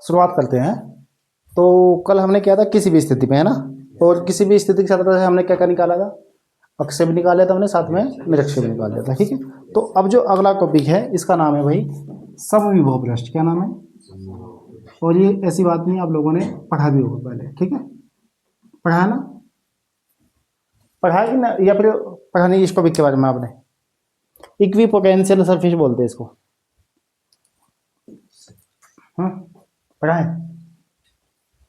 शुरुआत करते हैं। तो कल हमने किया था किसी भी स्थिति में, है ना, और किसी भी स्थिति के साथ हमने क्या क्या निकाला था, अक्षय भी निकाल लिया था हमने, साथ में निरक्षय भी निकाल लिया था। ठीक है, तो अब जो अगला टॉपिक है इसका नाम है भाई समविभव पृष्ठ। क्या नाम है? और ये ऐसी बात नहीं, आप लोगों ने पढ़ा भी होगा पहले। ठीक है, पढ़ा है ना? पढ़ा है कि ना, या फिर पढ़ा नहीं इस टॉपिक के बारे में आपने? इक्वी पोटेंशियल सरफेस बोलते हैं इसको। पढ़ा है?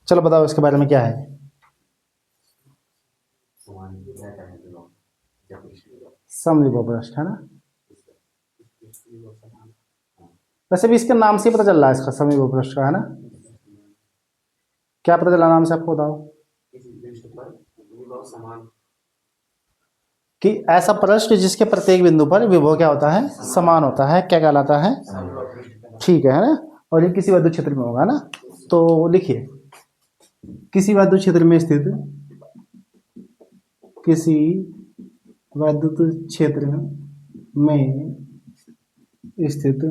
चलो बताओ इसके बारे में क्या है। समविभव पृष्ठ, है ना? वैसे भी इसके नाम से ही पता चल रहा है इसका समविभव पृष्ठ का, है ना? क्या पता चला नाम से, आपको बताओ। कि ऐसा पृष्ठ जिसके प्रत्येक बिंदु पर विभव क्या होता है, समान होता है, क्या कहलाता है? ठीक है ना? और ये किसी विद्युत क्षेत्र में होगा ना। तो लिखिए, किसी विद्युत क्षेत्र में स्थित, किसी विद्युत क्षेत्र में स्थित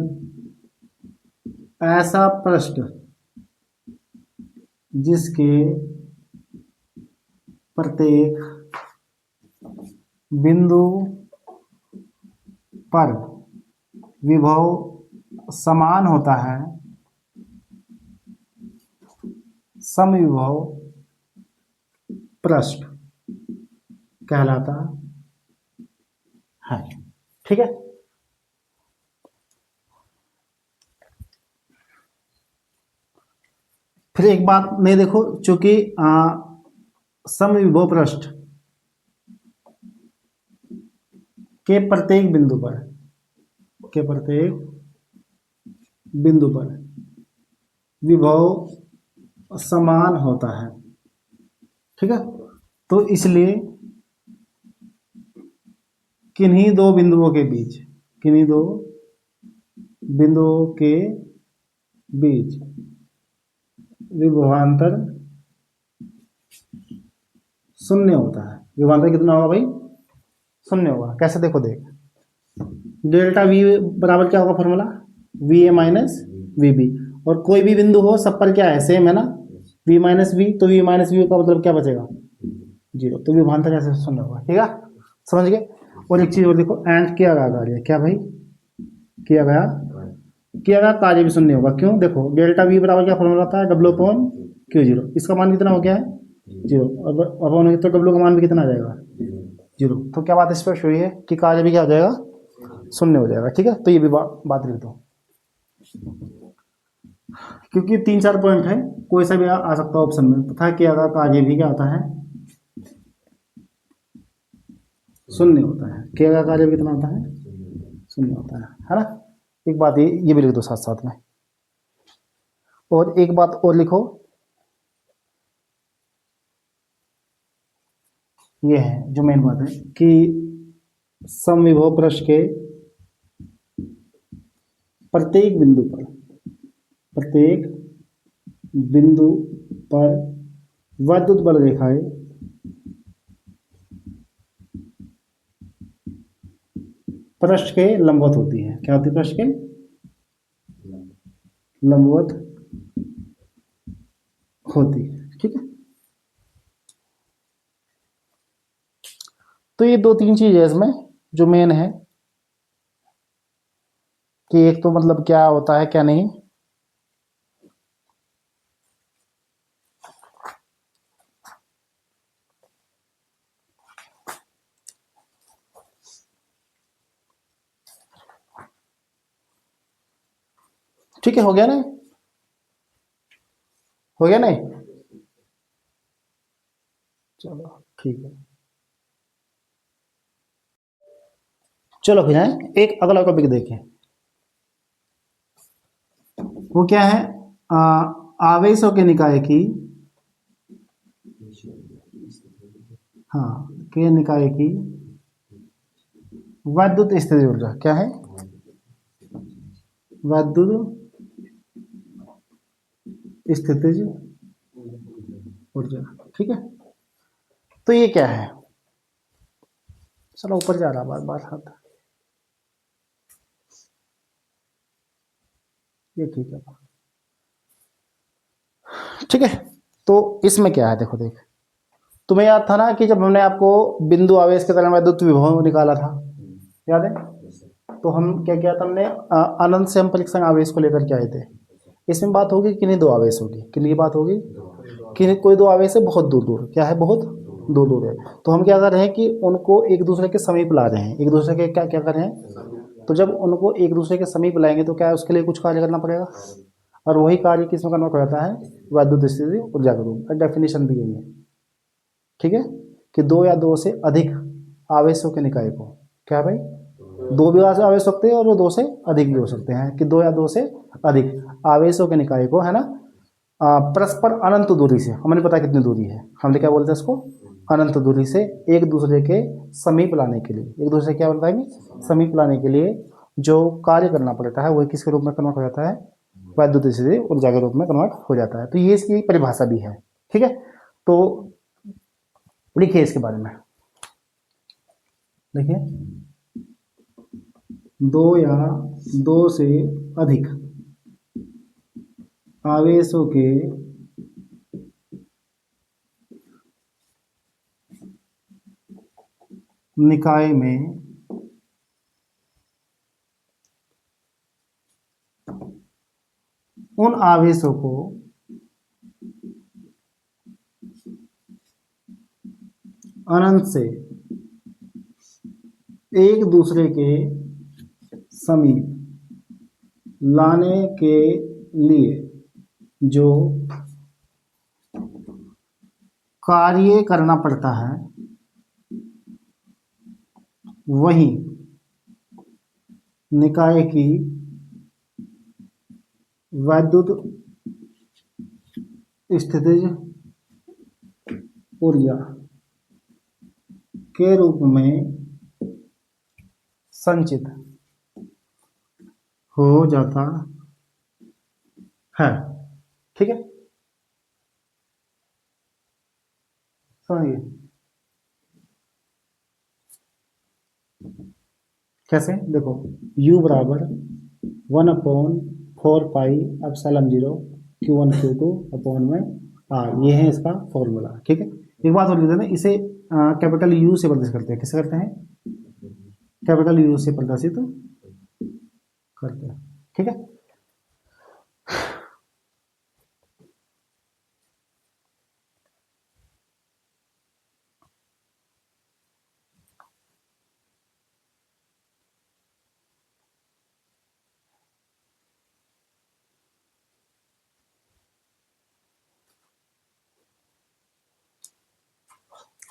ऐसा पृष्ठ जिसके प्रत्येक बिंदु पर विभव समान होता है, समविभव पृष्ठ कहलाता है। ठीक है, फिर एक बात नहीं, देखो, चूंकि समविभव पृष्ठ के प्रत्येक बिंदु पर विभव समान होता है। ठीक है, तो इसलिए किन्हीं दो बिंदुओं के बीच विभवांतर शून्य होता है। विभवांतर कितना होगा भाई? शून्य होगा। कैसे? देखो, देख, डेल्टा वी बराबर क्या होगा formula? V A minus V B. और कोई भी बिंदु हो सब पर क्या है, सेम है ना, वी माइनस वी। तो वी माइनस वी का मतलब क्या बचेगा? जीरो। तो विभवांतर कैसे शून्य होगा? ठीक है, समझ गए। और एक चीज और देखो, एंड किया गया कार्य, क्या भाई किया गया कार्य भी शून्य होगा। क्यों? देखो, डेल्टा वी बराबर क्या फॉर्मूला था? W upon Q zero. इसका मान कितना हो गया है? जीरो। अब अपॉन, तो डब्ल्यू का मान भी कितना आ जाएगा? जीरो। तो क्या बात स्पष्ट हुई है कि कार्य भी क्या हो जाएगा? शून्य हो जाएगा। ठीक है, तो ये भी बात लिख दो, क्योंकि 3-4 पॉइंट है, कोई सा भी आ सकता है ऑप्शन में। तथा किया गया कार्य भी क्या होता है? शून्य होता है। किया गया कार्य भी कितना होता है? शून्य होता है ना? एक बात ये भी लिख दो साथ साथ में। और एक बात और लिखो, ये है जो मेन बात है कि समविभव पृष्ठ के प्रत्येक बिंदु पर विद्युत बल रेखाएं पृष्ठ के लंबवत होती है। क्या होती है? पृष्ठ के लंबवत होती है। ठीक है, तो ये 2-3 चीज है इसमें जो मेन है, कि एक तो मतलब क्या होता है क्या नहीं। ठीक है, हो गया नहीं? हो गया नहीं? चलो ठीक है, चलो फिर एक अगला टॉपिक देखें। वो क्या है? आवेशों के निकाय की, हाँ, के निकाय की विद्युत स्थिति ऊर्जा। क्या है? विद्युत स्थितिज ऊर्जा। ठीक है, तो ये क्या है? चलो ऊपर जा रहा बार बार हाथ, ये ठीक है। ठीक है। तो इसमें क्या है, देखो देख, तुम्हें याद था ना कि जब हमने आपको बिंदु आवेश के कारण वैद्युत विभव निकाला था, याद है? तो हम क्या किया था हमने, अनंत से हम परीक्षण आवेश को लेकर के आए थे। इसमें बात होगी कि नहीं दो आवेश होगी, कितनी बात होगी कि कोई दो आवेश है बहुत दूर दूर, क्या है बहुत दूर दूर है, तो हम क्या कर रहे हैं कि उनको एक दूसरे के समीप ला रहे हैं, एक दूसरे के क्या क्या कर रहे हैं, तो जब उनको एक दूसरे के समीप लाएंगे तो क्या है, उसके लिए कुछ कार्य करना पड़ेगा, और वही कार्य किसमें करना पड़ता है, वैद्युत स्थिति ऊर्जा के रूप में। डेफिनेशन दी गई है, ठीक है, कि दो या दो से अधिक आवेशों के निकाय को, क्या भाई, दो भी आवेश हो सकते हैं और वो दो से अधिक भी हो सकते हैं, कि दो या दो से अधिक आवेशों के निकाय को, है ना, परस्पर अनंत दूरी से, हमें पता कितनी दूरी है, हमने क्या बोलते हैं इसको, अनंत दूरी से एक दूसरे के समीप लाने के लिए, एक दूसरे क्या बताएंगे, समीप लाने के लिए जो कार्य करना पड़ता है वह किसके रूप में कन्वर्ट हो जाता है, वैद्युत स्थिति ऊर्जा के रूप में कन्वर्ट हो जाता है। तो ये इसकी परिभाषा भी है, ठीक है। तो लिखिए इसके बारे में, देखिए, दो या दो से अधिक आवेशों के निकाय में उन आवेशों को अनंत से एक दूसरे के समीप लाने के लिए जो कार्य करना पड़ता है वही निकाय की वैद्युत स्थितिज ऊर्जा के रूप में संचित हो जाता है, ठीक है, समझिए कैसे, देखो u बराबर 1/4πε0 Q1 Q2 R, ये है इसका फॉर्मूला, ठीक है। एक बात और लिख देना, इसे कैपिटल U से प्रदर्शित करते हैं, किससे करते हैं, कैपिटल U से प्रदर्शित करते हैं, ठीक है।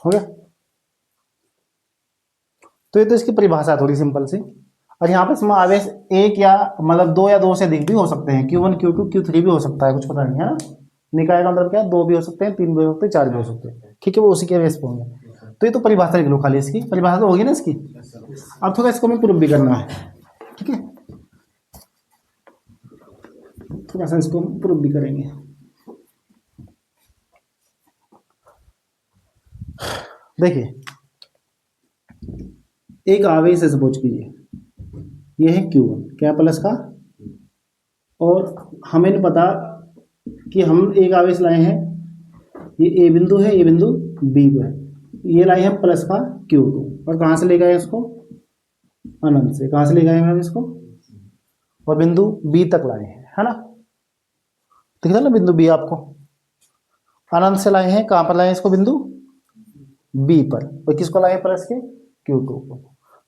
हो गया, तो ये तो इसकी परिभाषा है थोड़ी सिंपल सी। और यहाँ पे इसमें आवेश एक या मतलब दो या दो से अधिक भी हो सकते हैं, Q1 Q2 Q3 भी हो सकता है, कुछ पता नहीं है ना, निकाय का मतलब क्या है, दो भी हो सकते हैं, तीन भी हो सकते हैं, चार भी हो सकते हैं, ठीक है, वो उसी के बेस पे होंगे। तो ये तो परिभाषा लिख लो खाली, इसकी परिभाषा तो होगी ना इसकी। अब थोड़ा इसको हमें प्रूफ भी करना है, ठीक है, थोड़ा सा इसको प्रूफ भी करेंगे। देखिए एक आवेश है, सपोज कीजिए ये है Q1, क्या प्लस का, और हमें नहीं पता कि हम एक आवेश लाए हैं, ये ए बिंदु है, ये बिंदु बी है, ये लाए हैं प्लस का Q2, और कहाँ से ले गए इसको, अनंत से, कहाँ से ले गए हम इसको, और बिंदु बी तक लाए हैं, है ना, दिख रहा ना बिंदु बी आपको, अनंत से लाए हैं, कहाँ पर लाए हैं इसको, बिंदु बी पर, और किसको लाए प्लस के Q2 को।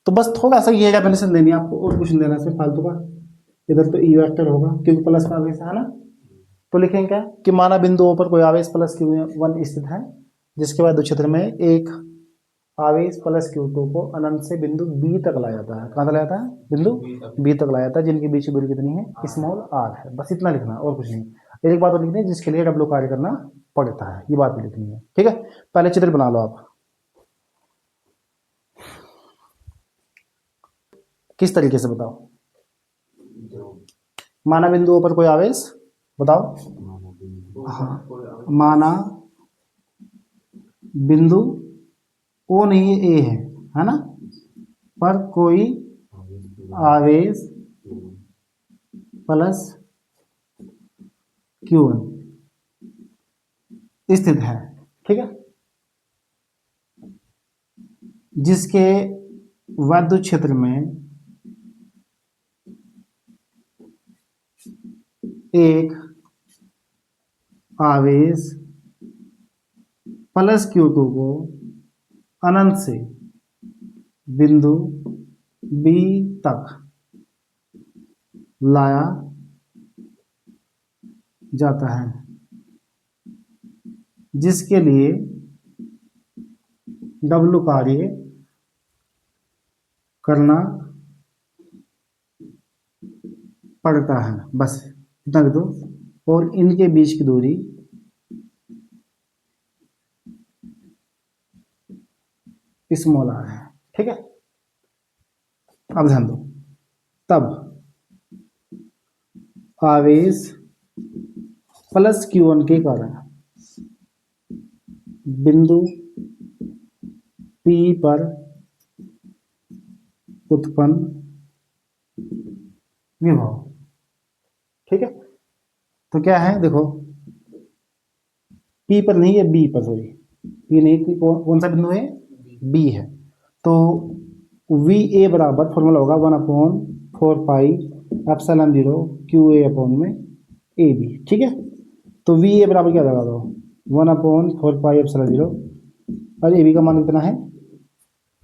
तो बस थोड़ा सा ये डेफिनेशन देनी है आपको, और कुछ नहीं देना इसमें फालतू का, इधर तो ई वेक्टर होगा क्योंकि प्लस का आवेश है ना। तो लिखेंगे क्या कि माना बिंदु O पर कोई आवेश प्लस Q1 स्थित है, जिसके बाद क्षेत्र में एक आवेश प्लस Q2 को अनंत से बिंदु B तक लाया जाता है, कहाँ तक लाया जाता है, बिंदु B तक लाया जाता है, जिनके बीच की दूरी कितनी है, स्मॉल r है, बस इतना लिखना और कुछ नहीं। एक बात और लिखनी है, जिसके लिए W कार्य करना पड़ता है, ये बात भी लिखनी है, ठीक है। पहले चित्र बना लो आप, किस तरीके से बताओ, माना बिंदु O पर कोई आवेश, बताओ, हाँ, माना बिंदु O नहीं है, A है ना, पर कोई आवेश प्लस Q1 स्थित है, ठीक है, जिसके विद्युत क्षेत्र में एक आवेश प्लस Q2 को अनंत से बिंदु B तक लाया जाता है, जिसके लिए W कार्य करना पड़ता है। बस इतना लिख दो। और इनके बीच की दूरी स्मॉल r है, ठीक है। अब ध्यान दो, तब आवेश प्लस Q1 के कारण बिंदु P पर उत्पन्न विभव, ठीक है। तो क्या है देखो, P पर नहीं है, B पर, सॉरी P नहीं, कौन सा बिंदु है, B है। तो VA बराबर फॉर्मूला होगा 1/4πε0 QA अपॉन में AB, ठीक है। तो VA बराबर क्या लगा दो, 1/4πε0 और AB का मान कितना है,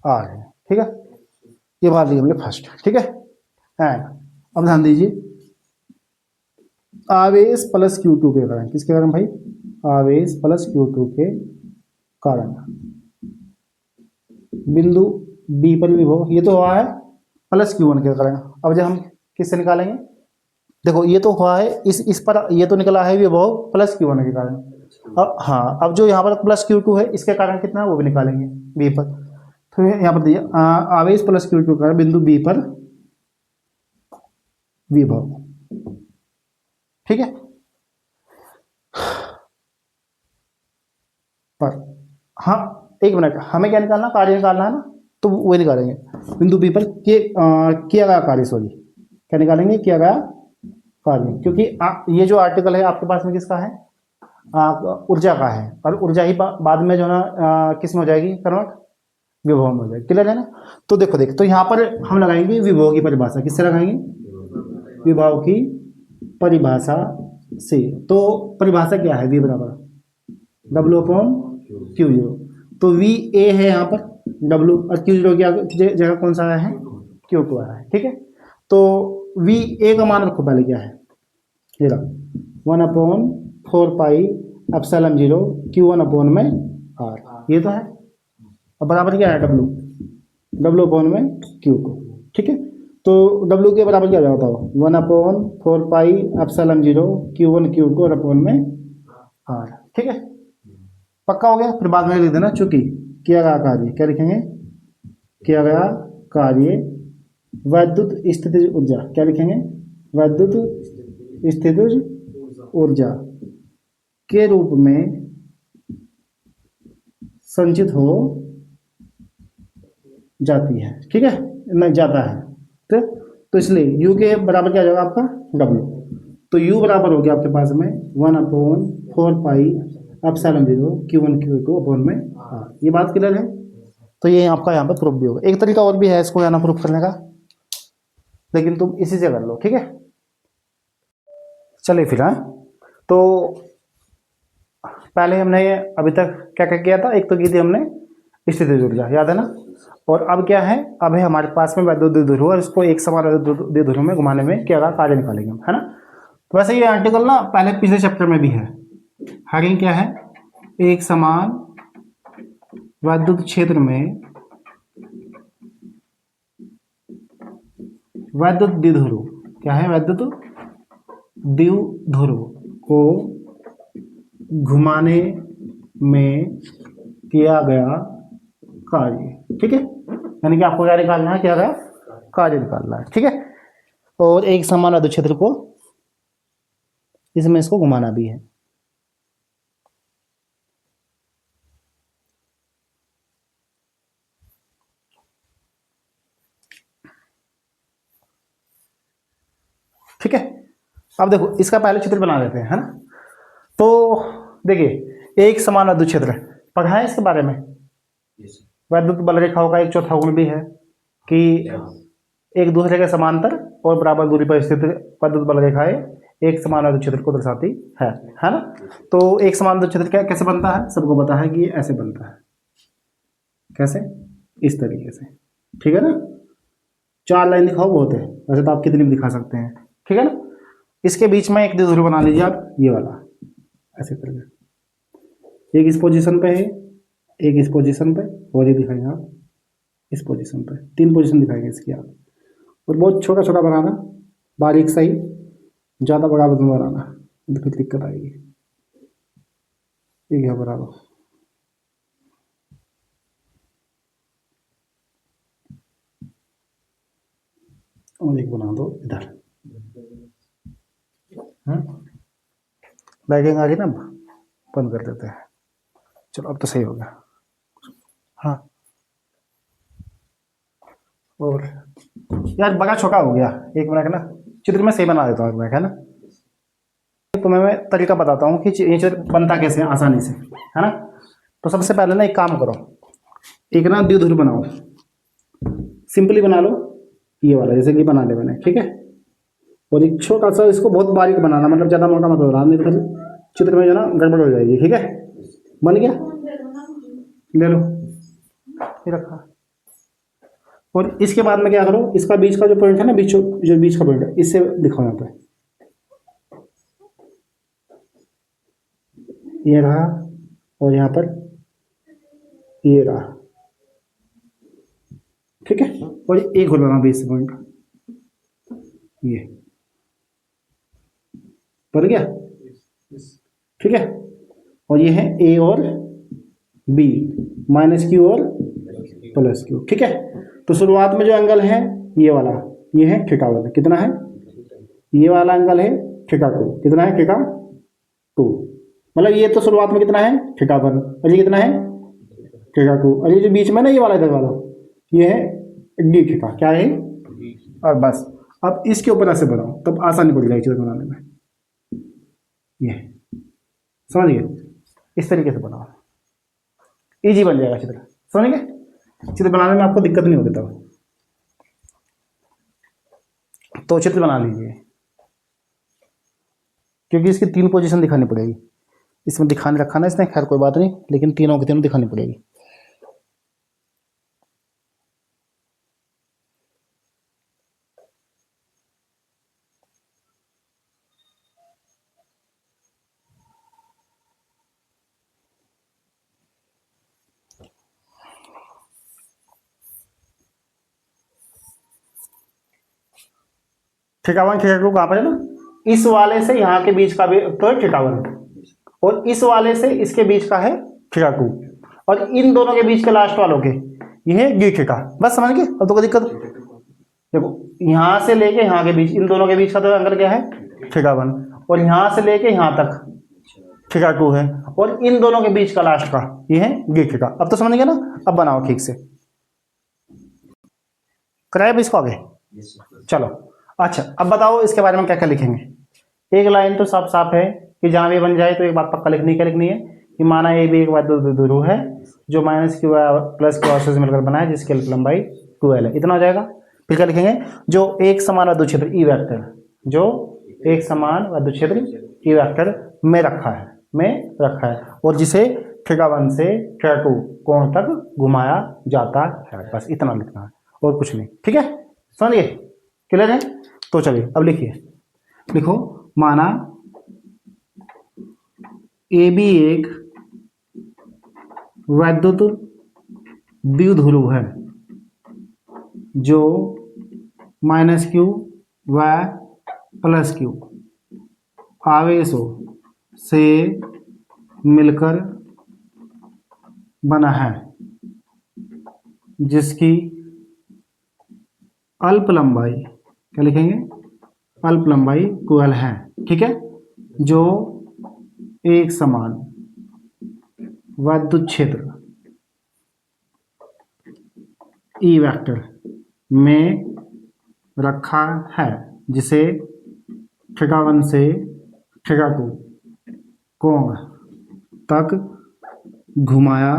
R है, ठीक है। ये बात ली हमने फर्स्ट, ठीक है। अब ध्यान दीजिए, आवेश प्लस Q2 के कारण, किसके कारण भाई, आवेश प्लस Q2 के कारण बिंदु B पर विभव, ये तो हुआ है प्लस Q1 के कारण। अब जब हम किससे निकालेंगे, देखो ये तो हुआ है इस पर, ये तो निकला है विभव प्लस Q1 के कारण। अब हाँ, अब जो यहाँ पर प्लस Q2 है, इसके कारण कितना है वो भी निकालेंगे B पर। तो यहाँ पर दिया आवेश प्लस Q2 के कारण बिंदु B पर विभव, ठीक है। पर हाँ, एक मिनट, हमें क्या निकालना, कार्य निकालना है ना, तो वो निकालेंगे बिंदु बी पर किया गया कार्य, सॉरी क्या निकालेंगे, किया गया कार्य, क्योंकि ये जो आर्टिकल है आपके पास में किसका है, ऊर्जा का है, और ऊर्जा ही बाद में जो ना किस में हो जाएगी, कन्वर्ट विभव में हो जाएगी, क्लियर है ना। तो देखो तो यहाँ पर हम लगाएंगे विभव की परिभाषा, किससे लगाएंगे, विभव की परिभाषा से। तो परिभाषा क्या है, V बराबर W/Q0। तो VA है यहाँ पर W, और Q0 की जगह कौन सा आया है, Q2 आया है, ठीक है। तो VA का मान रखो पहले, क्या है, ये रहा 1/4πε0 Q1 अपॉन में R, ये तो है। अब बराबर क्या है, W अपॉन में Q2, ठीक है। तो W के बराबर क्या जाता हो, 1/4πε0 Q1 Q2 और अपॉन में R, ठीक है। पक्का हो गया। फिर बाद में लिख देना, चूंकि किया गया कार्य, क्या लिखेंगे, किया गया कार्य वैद्युत स्थितिज ऊर्जा, क्या लिखेंगे, वैद्युत स्थितिज ऊर्जा के रूप में संचित हो जाती है, ठीक है, नहीं जाता है। तो इसलिए U के बराबर क्या जाएगा आपका, W। तो U बराबर हो गया आपके पास में 1/4πε0 Q1 Q2 अपॉन में R। ये बात क्लियर है। तो ये आपका यहाँ पे प्रूफ भी होगा। एक तरीका और भी है इसको यहाँ प्रूफ करने का, लेकिन तुम इसी से कर लो, ठीक है। चलिए फिर, हाँ, तो पहले हमने अभी तक क्या क्या किया था, एक तो की थी हमने स्थितिज ऊर्जा, याद है ना। और अब क्या है, अब है हमारे पास में वैद्युत द्विध्रुव और इसको एक समान वैद्युत द्विध्रुव में घुमाने में क्या कार्य निकालेंगे हम, है ना। तो वैसे ये आर्टिकल ना पहले पिछले चैप्टर में भी है। हेडिंग क्या है, एक समान वैद्युत क्षेत्र में वैद्युत द्विध्रुव, क्या है, वैद्युत द्विध्रुव को घुमाने में किया गया कार्य, ठीक है। यानी कि आपको क्या निकालना है, क्या गया कार्य निकालना है, ठीक है। और एक समान वैद्युत क्षेत्र को इसमें इसको घुमाना भी है। ठीक है। अब देखो इसका पहले चित्र बना लेते हैं, है ना। तो देखिए एक समान विद्युत क्षेत्र पढ़ा है इसके बारे में। वैद्युत बल रेखाओं का एक चौथा गुण भी है कि एक दूसरे के समांतर और बराबर दूरी पर स्थित वैद्युत बल रेखाएं एक समान विद्युत क्षेत्र को दर्शाती है ना। तो एक समान विद्युत क्षेत्र क्या कैसे बनता है, सबको पता है कि ये ऐसे बनता है। कैसे? इस तरीके से, ठीक है ना। 4 लाइन दिखाओ बहुत है, वैसे तो आप कितनी भी दिखा सकते हैं, ठीक है ना। इसके बीच में एक द्विध्रुव बना लीजिए आप, ये वाला ऐसे करके, एक इस पोजीशन पे है, एक इस पोजीशन पे, और ये दिखाएंगे आप इस पोजीशन पे। 3 पोजीशन दिखाएंगे इसकी आप। और बहुत छोटा छोटा बनाना, बारीक सही, ज़्यादा बड़ा मत बनाना, तो फिर दिक्कत आएगी। ये क्या बराबर, और एक बना दो इधर। बैगिंग आ गई ना, बंद कर देते हैं। चलो अब तो सही हो गया। हाँ, और यार बड़ा छोटा हो गया, एक मिनट ना, चित्र में सही बना देता हूँ एक मिनट, है ना। तो मैं तरीका बताता हूँ कि ये चित्र बनता कैसे है आसानी से, है ना। तो सबसे पहले ना एक काम करो, एक ना द्विध्रुव बनाओ, सिंपली बना लो, ये वाला जैसे कि बना ले मैंने, ठीक है। और एक छोटा सा इसको बहुत बारीक बनाना, मतलब ज़्यादा मोटा मत बनाना, नहीं तो फिर चित्र में जो ना गड़बड़ हो जाएगी, ठीक है। बन गया, ले लो, ये रखा। और इसके बाद में क्या करो, इसका बीच का जो पॉइंट है ना, जो बीच का पॉइंट है, इससे दिखाओ यहाँ पे, ये रहा, और यहाँ पर ये रहा, ठीक है। और एक होल बना बीच से पॉइंट, ये बन गया, ठीक है। और ये है ए और बी, माइनस क्यू और प्लस क्यू, ठीक है। तो शुरुआत में जो एंगल है ये वाला, ये है θ1, कितना है, ये वाला एंगल है θ2, कितना है θ2, मतलब ये तो शुरुआत में कितना है θ1, और ये कितना है θ2, और ये जो बीच में ना ये वाला इधर वाला, ये है d θ, क्या है। और बस अब इसके ऊपर ऐसे बनाओ, तब आसानी पड़ जाएगी चित्र बनाने में। ये समझ गए, इस तरीके से बनाओ, इजी बन जाएगा चित्र, समझ गए। चित्र बनाने में आपको दिक्कत नहीं होगी तब। तो चित्र बना लीजिए, क्योंकि इसकी 3 पोजीशन दिखानी पड़ेगी, इसमें दिखाने रखा ना इसने, खैर कोई बात नहीं, लेकिन तीनों की तीनों दिखानी पड़ेगी। θ1 θ2 कहाँ पर है ना, इस वाले से यहाँ के बीच का भी तो है θ1, और इस वाले से इसके बीच का है θ2, और इन दोनों के बीच के लास्ट वालों के ये है d θ। बस समझ गए। अब तो कोई दिक्कत, देखो यहाँ से लेके यहाँ के बीच, इन दोनों के बीच का तो एंगल क्या है θ1, और यहाँ से लेके यहाँ तक θ2 है, और इन दोनों के बीच का लास्ट का ये है d θ। अब तो समझ गए ना। अब बनाओ ठीक से, कराए अब इसको आगे, चलो। अच्छा अब बताओ इसके बारे में क्या क्या लिखेंगे। एक लाइन तो साफ साफ है कि जहां भी बन जाए तो एक बात पक्का लिखनी है कि माना ए भी एक द्विध्रुव है जो माइनस क्यू प्लस क्यू से मिलकर बना है, जिसकी लंबाई 2l है, इतना हो जाएगा। फिर क्या लिखेंगे, जो एक समान विद्युत क्षेत्र ई वेक्टर, जो एक समान विद्युत क्षेत्र ई वेक्टर में रखा है, और जिसे θ1 से θ2 कोण तक घुमाया जाता है, बस इतना लिखना है और कुछ नहीं, ठीक है। समझिए, क्लियर है। तो चलिए अब लिखिए, लिखो माना ए बी एक वैद्युत द्विध्रुव है जो माइनस क्यू व प्लस क्यू आवेशों से मिलकर बना है, जिसकी अल्प लंबाई, क्या लिखेंगे, अल्प लंबाई 2l है, ठीक है। जो एक समान विद्युत क्षेत्र ई वेक्टर में रखा है, जिसे θ1 से θ2 कोण तक घुमाया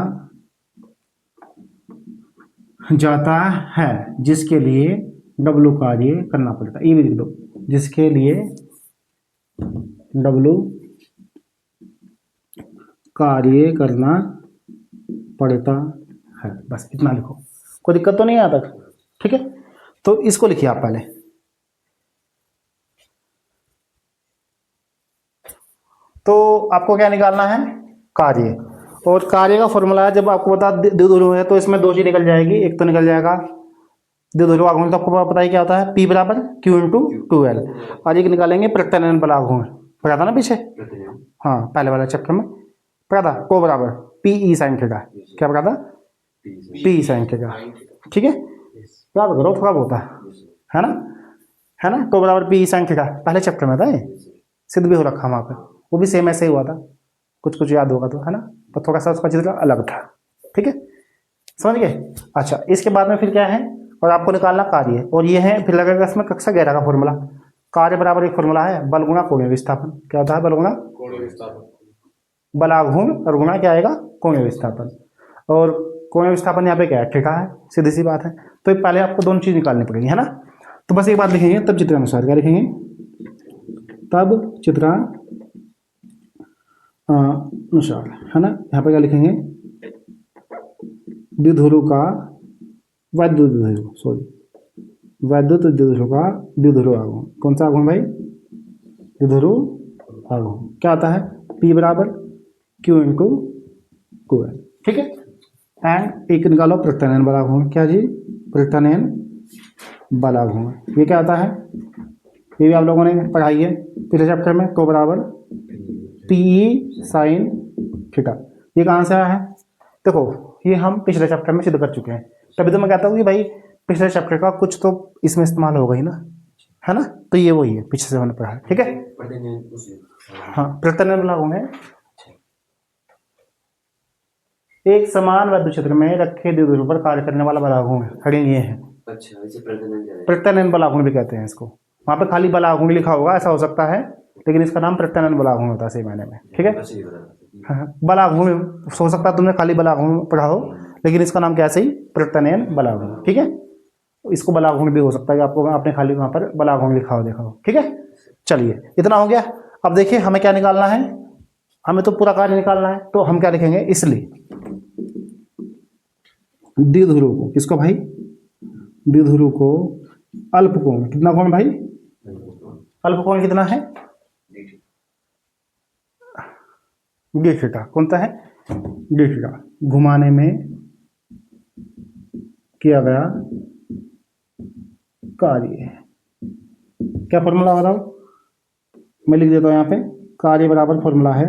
जाता है, जिसके लिए W कार्य करना पड़ता है। ये भी लिख दो, जिसके लिए W कार्य करना पड़ता है। बस इतना लिखो, कोई दिक्कत तो नहीं आता, ठीक है। तो इसको लिखिए आप पहले। तो आपको क्या निकालना है, कार्य। और कार्य का फॉर्मूला जब आपको बता द्विध्रुव है तो इसमें दो चीज निकल जाएगी। एक तो निकल जाएगा द्विध्रुव आघूर्ण, तो आपको पता ही क्या होता है, P बराबर Q इंटू 2L। और एक निकालेंगे प्रत्यानयन बल आघूर्ण, पता था ना पीछे, हाँ पहले वाले चैप्टर में पता था, को बराबर PE sin थीटा। क्या पता था, P sin थीटा, ठीक है, याद करो थोड़ा बहुत है ना, है ना। को बराबर PE sin थीटा पहले चैप्टर में था, सिद्ध भी हो रखा वहाँ पे, वो भी सेम ऐसे ही हुआ था, कुछ कुछ याद होगा तो, है ना। पर थोड़ा सा उसका चित्र अलग था, ठीक है, समझ गए। अच्छा, इसके बाद में फिर क्या है, और आपको निकालना कार्य, और ये है फिर लगेगा इसमें कक्षा 11 का फॉर्मूला। कार्य बराबर एक फॉर्मूला है, बल गुणा कोणीय विस्थापन। क्या होता है, बल गुणा कोणीय विस्थापन, बल आघूर्ण और गुणा क्या आएगा, कोणीय विस्थापन। और कोणीय विस्थापन यहाँ पे क्या है, थीटा है, सीधी सी बात है। तो पहले आपको दोनों चीज निकालनी पड़ेगी, है ना। तो बस एक बात लिखेंगे, तब चित्रानुसार क्या लिखेंगे, तब अनुसार, है ना। यहाँ पे क्या लिखेंगे, द्विध्रुव का वैद्युत द्विध्रुव, सॉरी वैद्युत द्विध्रुव का द्विध्रुव आघूर्ण। कौन सा आघूर्ण भाई, द्विध्रुव आघूर्ण। क्या आता है, P बराबर Q इंटू 2L, ठीक है। एंड एक निकालो प्रत्यानयन बल आघूर्ण। क्या जी, प्रत्यानयन बल आघूर्ण। ये क्या आता है, ये भी आप लोगों ने पढ़ाई है पिछले चैप्टर में, को बराबर PE sin थीटा। ये कहाँ से आया है, देखो ये हम पिछले चैप्टर में सिद्ध कर चुके हैं। तभी तो मैं कहता हूँ कि भाई पिछले चैप्टर का कुछ तो इसमें इस्तेमाल होगा ही ना, है ना। तो ये वही है पीछे से मैंने पढ़ा है, ठीक है। हाँ, प्रत्यानयन बल आघूर्ण है एक समान वैद्युत क्षेत्र में रखे द्विध्रुव पर कार्य करने वाला बल आघूर्ण। हेडिंग ये है, अच्छा, प्रत्यानयन बल आघूर्ण भी कहते हैं इसको। वहाँ पे खाली बल आघूर्ण लिखा होगा, ऐसा हो सकता है, लेकिन इसका नाम प्रत्यानयन बल आघूर्ण होता है सही मायने में, ठीक है। हाँ, बल आघूर्ण हो सकता है तुमने खाली बल आघूर्ण पढ़ा हो, लेकिन इसका नाम क्या सही, प्रत्यानयन बल आघूर्ण, ठीक है। इसको बल आघूर्ण भी हो सकता है कि आपको आपने खाली वहाँ पर बल आघूर्ण लिखा हो, देखा हो, ठीक है। चलिए इतना हो गया। अब देखिए हमें क्या निकालना है, हमें तो पूरा कार्य निकालना है, तो हम क्या लिखेंगे, इसलिए द्विध्रुव को, किसको भाई, द्विध्रुव को अल्प कोण, कितना कोण भाई, अल्प कोण कितना है, डी थीटा। कौन सा है, डी थीटा। घुमाने में किया गया कार्य। क्या फॉर्मूला बताओ, मैं लिख देता हूं यहाँ पे, कार्य बराबर फॉर्मूला है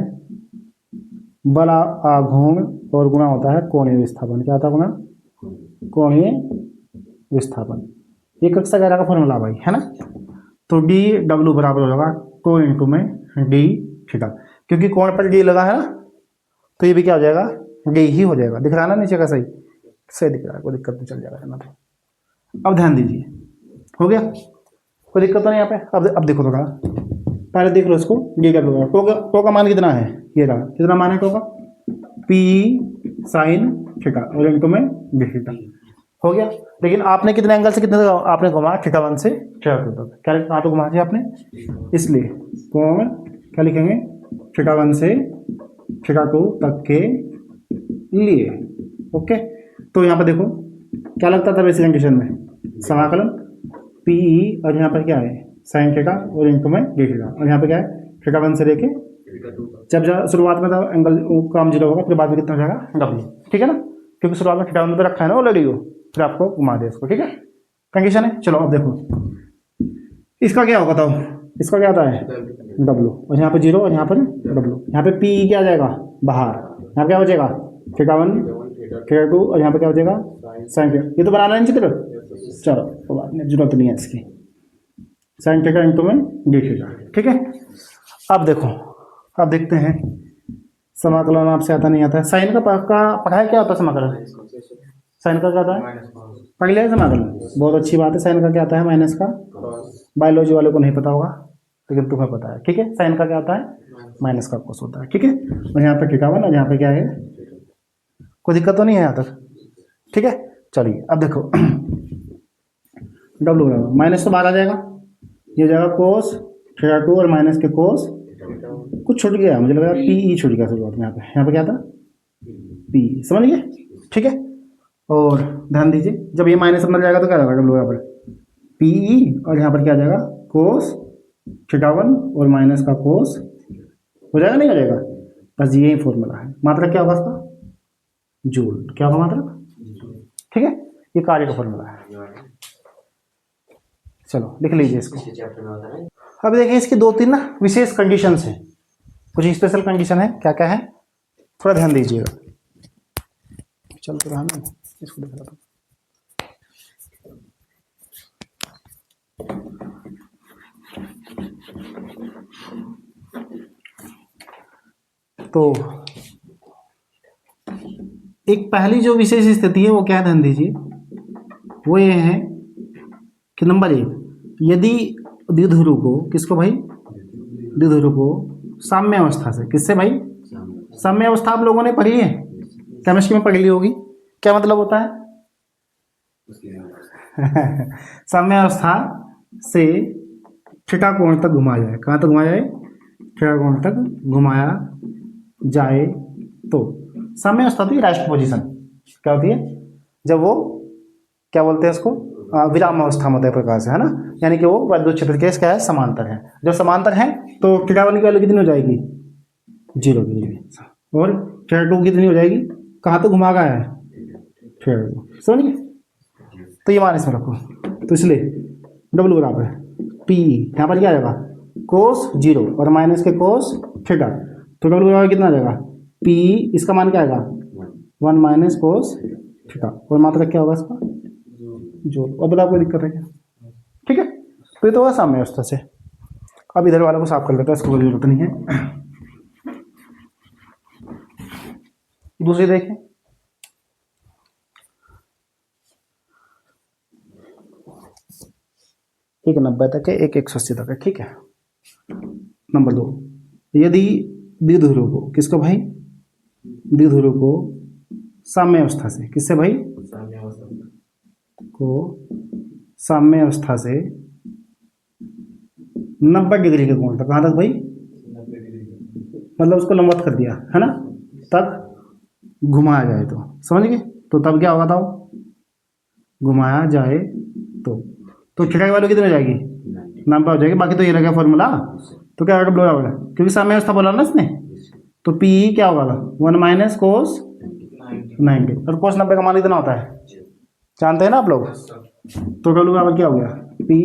बल आघूर्ण और गुणा होता है कोणीय विस्थापन। क्या होता है गुणा, कोणीय विस्थापन। ये कक्षा 11 का फॉर्मूला भाई, है ना। तो डी डब्ल्यू बराबर होगा 2 इंटू में डी थीटा, क्योंकि कोण पर डी लगा है ना, तो ये भी क्या हो जाएगा, डी ही हो जाएगा। दिख रहा है ना नीचे का, सही सही दिख रहा है, कोई दिक्कत नहीं, चल जाएगा ना। तो अब ध्यान दीजिए, हो गया, कोई दिक्कत तो नहीं यहाँ पे। अब देखो थोड़ा, पहले देख लो इसको, डी डब्ल्यू टो का मान कितना है, ये रहा, कितना मान है टो का, पी साइन थीटा और इंटू में डी थीटा, हो गया। लेकिन आपने कितने एंगल से कितने आपने घुमाया, थीटा 1 से थीटा 2 तक, क्या कहाँ पे घुमा दिया आपने, इसलिए कोण क्या लिखेंगे, थीटा 1 से थीटा 2 तक के लिए, ओके। तो यहाँ पर देखो क्या लगता था बेसिक कंडीशन में, समाकलन पीई और यहाँ पर क्या है साइन थीटा और इंटू में डी थीटा, और यहाँ पे क्या है थीटा 1 से लेके, जब शुरुआत में तो एंगल काम 0 होगा, फिर बाद में कितना हो जाएगा डब्ल्यू, ठीक है ना, क्योंकि शुरुआत में थीटा 1 पे रखा है ना ऑलरेडी वो, फिर आपको घुमा दे इसको, ठीक है, कंडीशन है। चलो अब देखो इसका क्या होगा, बताओ इसका क्या आता है डब्ल्यू, और यहाँ पे 0 और यहाँ पर डब्ल्यू, यहाँ पे पी क्या जाएगा बाहर, यहाँ क्या बचेगा थीटा 1 थीटा 2 और यहाँ पे क्या बचेगा साइन थीटा। ये तो बनाना है चित्र, चलो तो बात नहीं, जरूरत नहीं है इसकी, साइन थीटा इंटू में डी थीटा, ठीक है। अब देखो, अब देखते हैं समाकलन आपसे आता नहीं आता है, साइन का पढ़ाया क्या होता है समाकलन, साइन का क्या आता है, पढ़ लिया समाकलन, बहुत अच्छी बात है। साइन का क्या आता है, माइनस का, बायोलॉजी वाले को नहीं पता होगा लेकिन तुम्हें पता है, ठीक है। साइन का क्या आता है माइनस का कोस होता है, ठीक है। और यहाँ पे थीटा 1 और यहाँ पे क्या है, कोई दिक्कत तो नहीं है यहाँ तक, ठीक है। चलिए अब देखो डब्लू बराबर माइनस तो बाहर आ जाएगा, ये हो जाएगा कोस थीटा 2 और माइनस के कोस, कुछ छूट गया मुझे लग रहा है पी ई छूट गया शुरुआत में, यहाँ पे क्या था पी, समझ गए, ठीक है। और ध्यान दीजिए जब ये माइनस अंदर जाएगा तो क्या होगा डब्लू बराबर पी ई, और यहाँ पर क्या आ जाएगा कोस थीटा 1 और माइनस का कोस, हो जाएगा नहीं हो जाएगा, बस यही फॉर्मूला है। मात्रक क्या होगा इसका जूल, क्या होगा मात्रक, ठीक है, ये कार्य का फॉर्मूला है। चलो लिख लीजिए इसको। अब देखिए इसकी 2-3 ना विशेष कंडीशंस हैं, कुछ स्पेशल कंडीशन है, क्या क्या है थोड़ा ध्यान दीजिएगा। चल तो रहा ना, इसको दिखा दो। तो एक पहली जो विशेष स्थिति है वो क्या है, ध्यान दीजिए, वो ये है कि नंबर 1, यदि द्विध्रुव को, किसको भाई, द्विध्रुव को साम्य अवस्था से, किससे भाई, साम्य अवस्था आप लोगों ने पढ़ी है, केमिस्ट्री में पढ़ ली होगी, क्या मतलब होता है साम्य अवस्था से थीटा कोण तक घुमाया जाए, कहाँ तक घुमाया जाए, थीटा कोण तक घुमाया जाए तो साम्य अवस्था होती है रेस्ट पोजीशन, क्या होती है जब वो, क्या बोलते हैं उसको, विराम अवस्था में होता है प्रकार से, है ना, यानी कि वो विद्युत क्षेत्र के क्या है, समांतर है। जब समांतर है तो थीटा 1 की वैल्यू कितनी हो जाएगी 0 की जाएगी, और थीटा 2 कितनी हो जाएगी, कहाँ तक घुमा गया है थीटा 2, समझ गए। तो ये मान इसमें रखो, तो इसलिए डब्लू बराबर पी, यहाँ पर क्या आ जाएगा कोस 0 और माइनस के कोस थीटा, तो डब्लू बराबर कितना आ जाएगा पी, इसका मान क्या आएगा 1 माइनस कोस थीटा, और मात्रक क्या होगा इसका जो, अब बताओ कोई दिक्कत है क्या, ठीक है। तो ये तो होगा साम्य अवस्था से। अब इधर वालों को साफ कर लेता है, इसको कोई जरूरत नहीं है। दूसरी देखें, एक 90 तक है, एक 180 तक है, ठीक है। नंबर 2, यदि द्विध्रुव को, किसको भाई, द्विध्रुव को साम्य अवस्था से, किससे भाई, को साम्य अवस्था से 90 डिग्री के कोण तक, कहाँ तक भाई, मतलब उसको लंबवत कर दिया है ना, तक घुमाया जाए तो, समझ गए। तो तब क्या होगा था, घुमाया जाए तो थीटा की वैल्यू कितनी हो जाएगी 90 हो जाएगी, बाकी तो ये रहेगा फॉर्मूला। तो क्या होगा बराबर, क्योंकि साम्य अवस्था बोला ना इसने, तो पी क्या होगा 1 माइनस कोस 90, और कोस 90 का मान कितना होता है जानते हैं ना आप लोग, तो डब्ल्यू बराबर क्या हो गया पी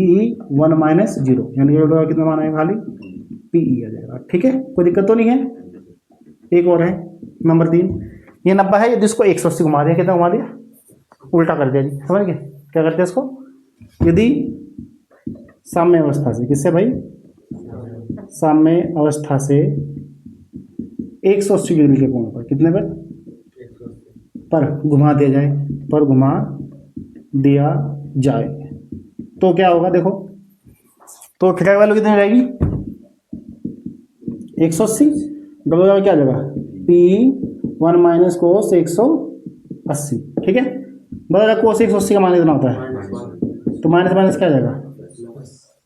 1 माइनस 0, यानी डब्ल्यू बराबर कितना मान आएगा खाली पी आ जाएगा, ठीक है, कोई दिक्कत तो नहीं है। एक और है नंबर 3, ये 90 है, यदि इसको 180 घुमा दिया, कितना घुमा दिया, उल्टा कर दिया जी, समझ गए, क्या करते हैं इसको, यदि साम्य अवस्था से, किससे भाई, साम्य अवस्था से 180 डिग्री के कोण पर, कितने पर घुमा दिया जाए, पर घुमा दिया जाए तो क्या होगा देखो, तो थीटा की वैल्यू कितनी हो जाएगी 180, डब्ल्यू क्या जाएगा पी 1 माइनस कोस 180, ठीक है। बता कोस 180 का मान कितना होता है, तो माइनस माइनस क्या आ जाएगा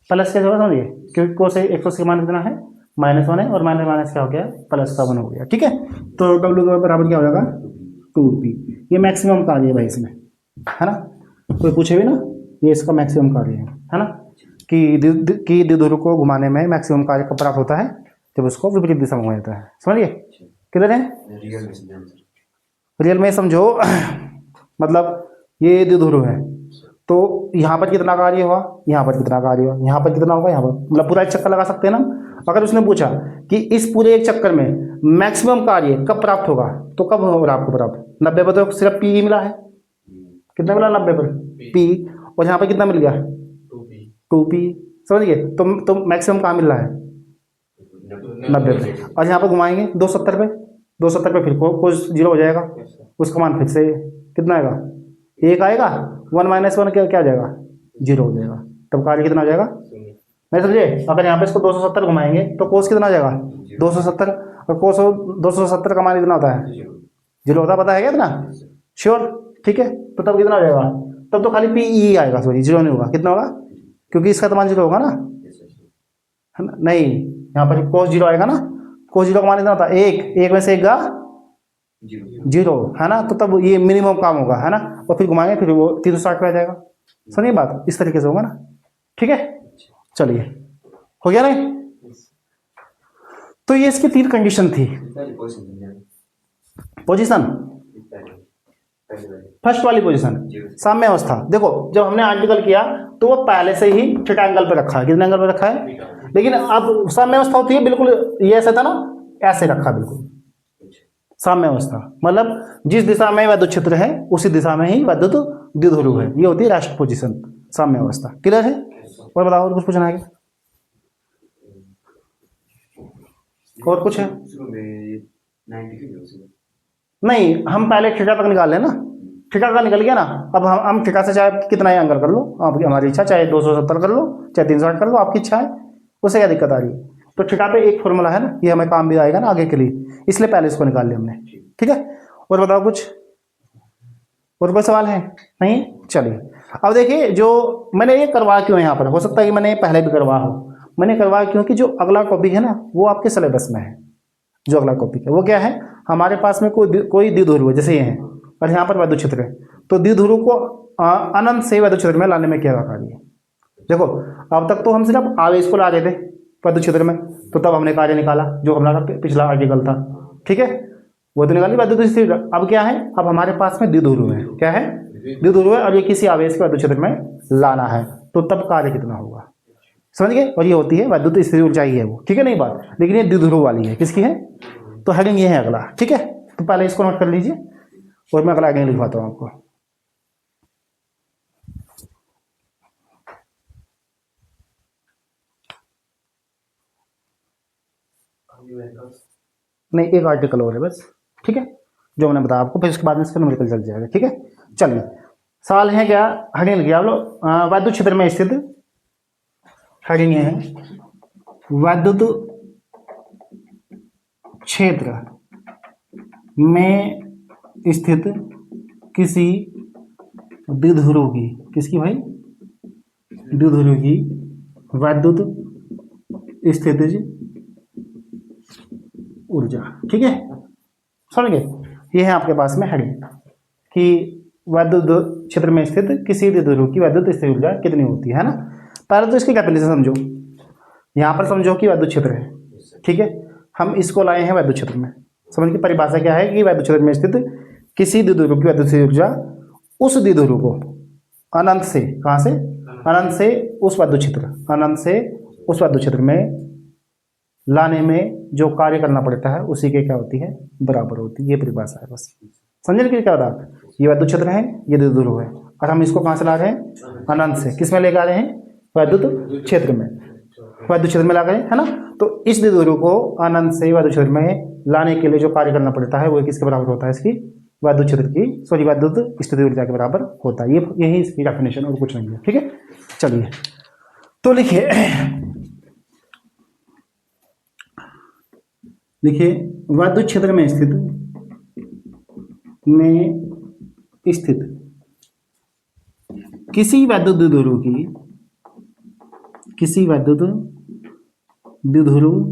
प्लस क्या होगा, समझिए, क्योंकि कोस 180 का मान कितना है -1 है, और माइनस माइनस क्या हो गया +1 हो गया, ठीक है। तो डब्ल्यू के बराबर क्या हो जाएगा 2p, ये मैक्सिमम कार्य है भाई इसमें, है ना, कोई पूछे भी ना, ये इसका मैक्सिमम कार्य है ना, कि द्विध्रुव को घुमाने में मैक्सिमम कार्य कब प्राप्त होता है, जब उसको विपरीत दिशा में घुमाया जाता है, समझिए। किधर है रियल में समझो मतलब ये द्विध्रुव है, तो यहाँ पर कितना कार्य हुआ, यहाँ पर कितना कार्य हुआ, यहाँ पर कितना होगा, यहाँ पर, मतलब पूरा एक चक्कर लगा सकते हैं ना। अगर उसने पूछा कि इस पूरे एक चक्कर में मैक्सिमम कार्य कब प्राप्त होगा, तो कब होगा आपको प्राप्त, 90 पर तो सिर्फ पी ही मिला है, कितना मिला 90 पर पी, और यहाँ पर कितना मिल गया 2p, समझ गए। तो मैक्सिमम कहाँ मिल रहा है 90 पे, और यहाँ पर घुमाएंगे 270 पे, 270 पे फिर कोस 0 हो जाएगा, उसका मान फिर से कितना आएगा 1 आएगा, 1 माइनस 1 क्या आ जाएगा 0 हो जाएगा, तब कार्य कितना हो जाएगा, नहीं समझे। अगर यहाँ पे इसको 270 घुमाएंगे तो कोस कितना आ जाएगा 270, और कोस 270 का मान कितना होता है? 0 होता है, पता है क्या इतना? श्योर, ठीक है। तो तब कितना हो जाएगा? तब तो खाली पी ई आएगा, सॉरी 0 नहीं होगा। कितना होगा? क्योंकि इसका तो मान 0 होगा ना, है ना? नहीं, यहाँ पर कोस 0 आएगा ना। कोस 0 का मान कितना होता है? 1, 1 में से 1 का 0, है ना? तो तब ये मिनिमम काम होगा, है ना? और फिर घुमाएंगे, फिर वो 360 पे आ जाएगा। समझिए बात, इस तरीके से होगा ना, ठीक है। चलिए, हो गया नहीं? तो ये इसकी 3 कंडीशन थी। पोजीशन, फर्स्ट वाली पोजीशन साम्य अवस्था। देखो जब हमने आर्टिकल किया तो वो पहले से ही थीटा एंगल पे रखा है। कितने एंगल पे रखा है? लेकिन अब साम्य अवस्था होती है बिल्कुल, ये ऐसा था ना, ऐसे रखा बिल्कुल साम्य अवस्था, मतलब जिस दिशा में वैद्युत क्षेत्र है उसी दिशा में ही वैद्युत द्विध्रुव है। ये होती है रेस्ट पोजीशन, साम्य अवस्था। क्लियर है? और बताओ, और कुछ पूछना है क्या? और कुछ है? नहीं, हम पहले थीटा तक निकाल लें ना। थीटा का निकल गया ना, अब हम थीटा से चाहे कितना ही एंगल कर लो, आपकी हमारी इच्छा, चाहे 270 कर लो, चाहे 360 कर लो, आपकी इच्छा है, उससे क्या दिक्कत आ रही है? तो थीटा पे एक फॉर्मूला है ना, ये हमें काम भी आएगा ना आगे के लिए, इसलिए पहले इसको निकाल लिया हमने, ठीक है। और बताओ कुछ, और कोई सवाल है? नहीं? चलिए, अब देखिए, जो मैंने ये करवा क्यों यहाँ पर, हो सकता है कि मैंने पहले भी करवा हो, मैंने करवा क्योंकि जो अगला टॉपिक है ना वो आपके सिलेबस में है। जो अगला टॉपिक है वो क्या है? हमारे पास में कोई द्विध्रुव है, जैसे ये है, और यहाँ पर वैद्युत क्षेत्र है, तो द्विध्रुव को अनंत से वैद्युत क्षेत्र में लाने में क्या कार्य है? देखो, अब तक तो हम सिर्फ आवेश को ला रहे थे वैद्युत क्षेत्र में, तो तब हमने कार्य निकाला जो हमारा पिछला आर्टिकल था, ठीक है, वो तो निकाली वैद्युत स्थिति। अब क्या है? अब हमारे पास में द्विध्रुव है। क्या है? द्विध्रुव है, और ये किसी आवेश को वैद्युत क्षेत्र में लाना है, तो तब कार्य कितना होगा? समझ गए? और ये होती है वैद्युत स्थिति ऊर्जा ही है वो, ठीक है, नहीं बात, लेकिन ये द्विध्रुव वाली है। किसकी है? तो हेडिंग ये है अगला, ठीक है। तो पहले इसको नोट कर लीजिए और मैं अगला हेडिंग लिखवाता हूँ आपको। नहीं, एक आर्टिकल और है बस, ठीक है, जो मैंने बताया आपको, फिर उसके बाद में इसका न्यूमेरिकल चल जाएगा, ठीक है। चलिए, सवाल है क्या? हेडिंग लिखिए आप लोग, वैद्युत क्षेत्र में स्थित, हेडिंग ये है, वैद्युत क्षेत्र में स्थित किसी द्विध्रुव की, किसकी भाई? द्विध्रुव की वैद्युत स्थितिज ऊर्जा, ठीक है, समझ गए? ये है आपके पास में हेडिंग कि वैद्युत क्षेत्र में स्थित किसी द्विध्रुव की वैद्युत स्थितिज ऊर्जा कितनी होती है ना। पहले तो इसकी कैपिटलाइजेशन समझो, यहाँ पर समझो कि वैद्युत क्षेत्र है, ठीक है, हम इसको लाए हैं वैद्युत क्षेत्र में। समझ की परिभाषा क्या है कि वैद्युत क्षेत्र में स्थित किसी द्विध्रुव की वैद्युत स्थितिज ऊर्जा उस द्विध्रुव को अनंत से, कहाँ से? अनंत से उस वैद्युत क्षेत्र, अनंत से उस वैद्युत क्षेत्र में लाने में जो कार्य करना पड़ता है उसी के क्या होती है? बराबर होती है। ये परिभाषा है बस, समझे कि क्या होता है? ये वैद्युत क्षेत्र है, ये द्विध्रुव है, और हम इसको कहाँ से ला रहे हैं? अनंत से। किस में लेकर आ रहे हैं? वैद्युत क्षेत्र में, वैद्युत क्षेत्र में ला गए, है ना। तो इस द्विध्रुव को अनंत से वैद्युत क्षेत्र में लाने के लिए जो कार्य करना पड़ता है वो किसके बराबर होता है? इसकी वैद्युत क्षेत्र की, सॉरी, वैद्युत स्थिति ऊर्जा के बराबर होता है। ये यही इसकी डेफिनेशन, और कुछ नहीं है, ठीक है। चलिए, तो लिखिए, लिखिए, वैद्युत क्षेत्र में स्थित किसी वैद्युत द्विध्रुव की, किसी वैद्युत द्विध्रुव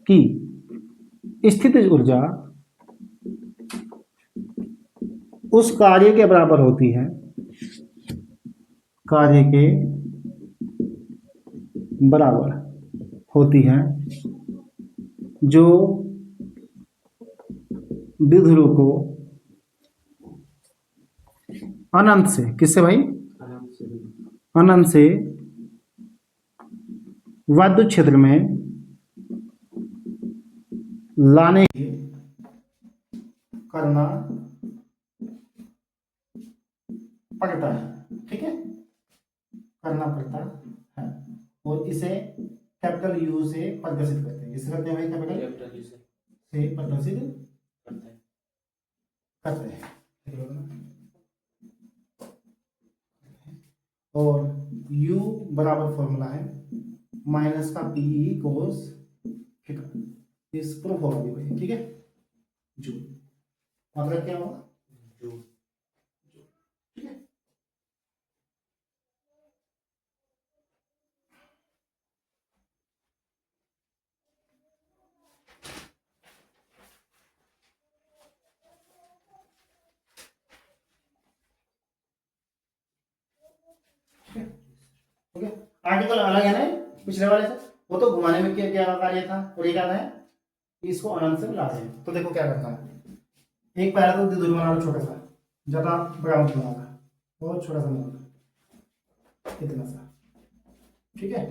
की स्थितिज ऊर्जा उस कार्य के बराबर होती है, कार्य के बराबर होती है जो द्विध्रुव को अनंत से, किससे भाई? अनंत से वैद्युत क्षेत्र में लाने के करना पड़ता है, ठीक है, करना पड़ता है, और इसे कैपिटल यू से प्रदर्शित करते हैं। किससे करते हैं भाई? कैपिटल यू से प्रदर्शित करते हैं, और u बराबर फॉर्मूला है माइनस का पीई कोस थीटा, इस प्रूफ होगा भी भाई, ठीक है। जूल मतलब क्या होगा, जूल। ठीक है। ओके, आर्टिकल अलग है ना पिछले वाले से, वो तो घुमाने में क्या क्या कार्य था, और ये क्या है इसको अनंत से ला दें। तो देखो क्या करता है, एक पहला तो द्विध्रुव बना लो छोटा सा, ज्यादा बड़ा मत बनाना, बहुत छोटा सा बनाना, इतना सा, ठीक है।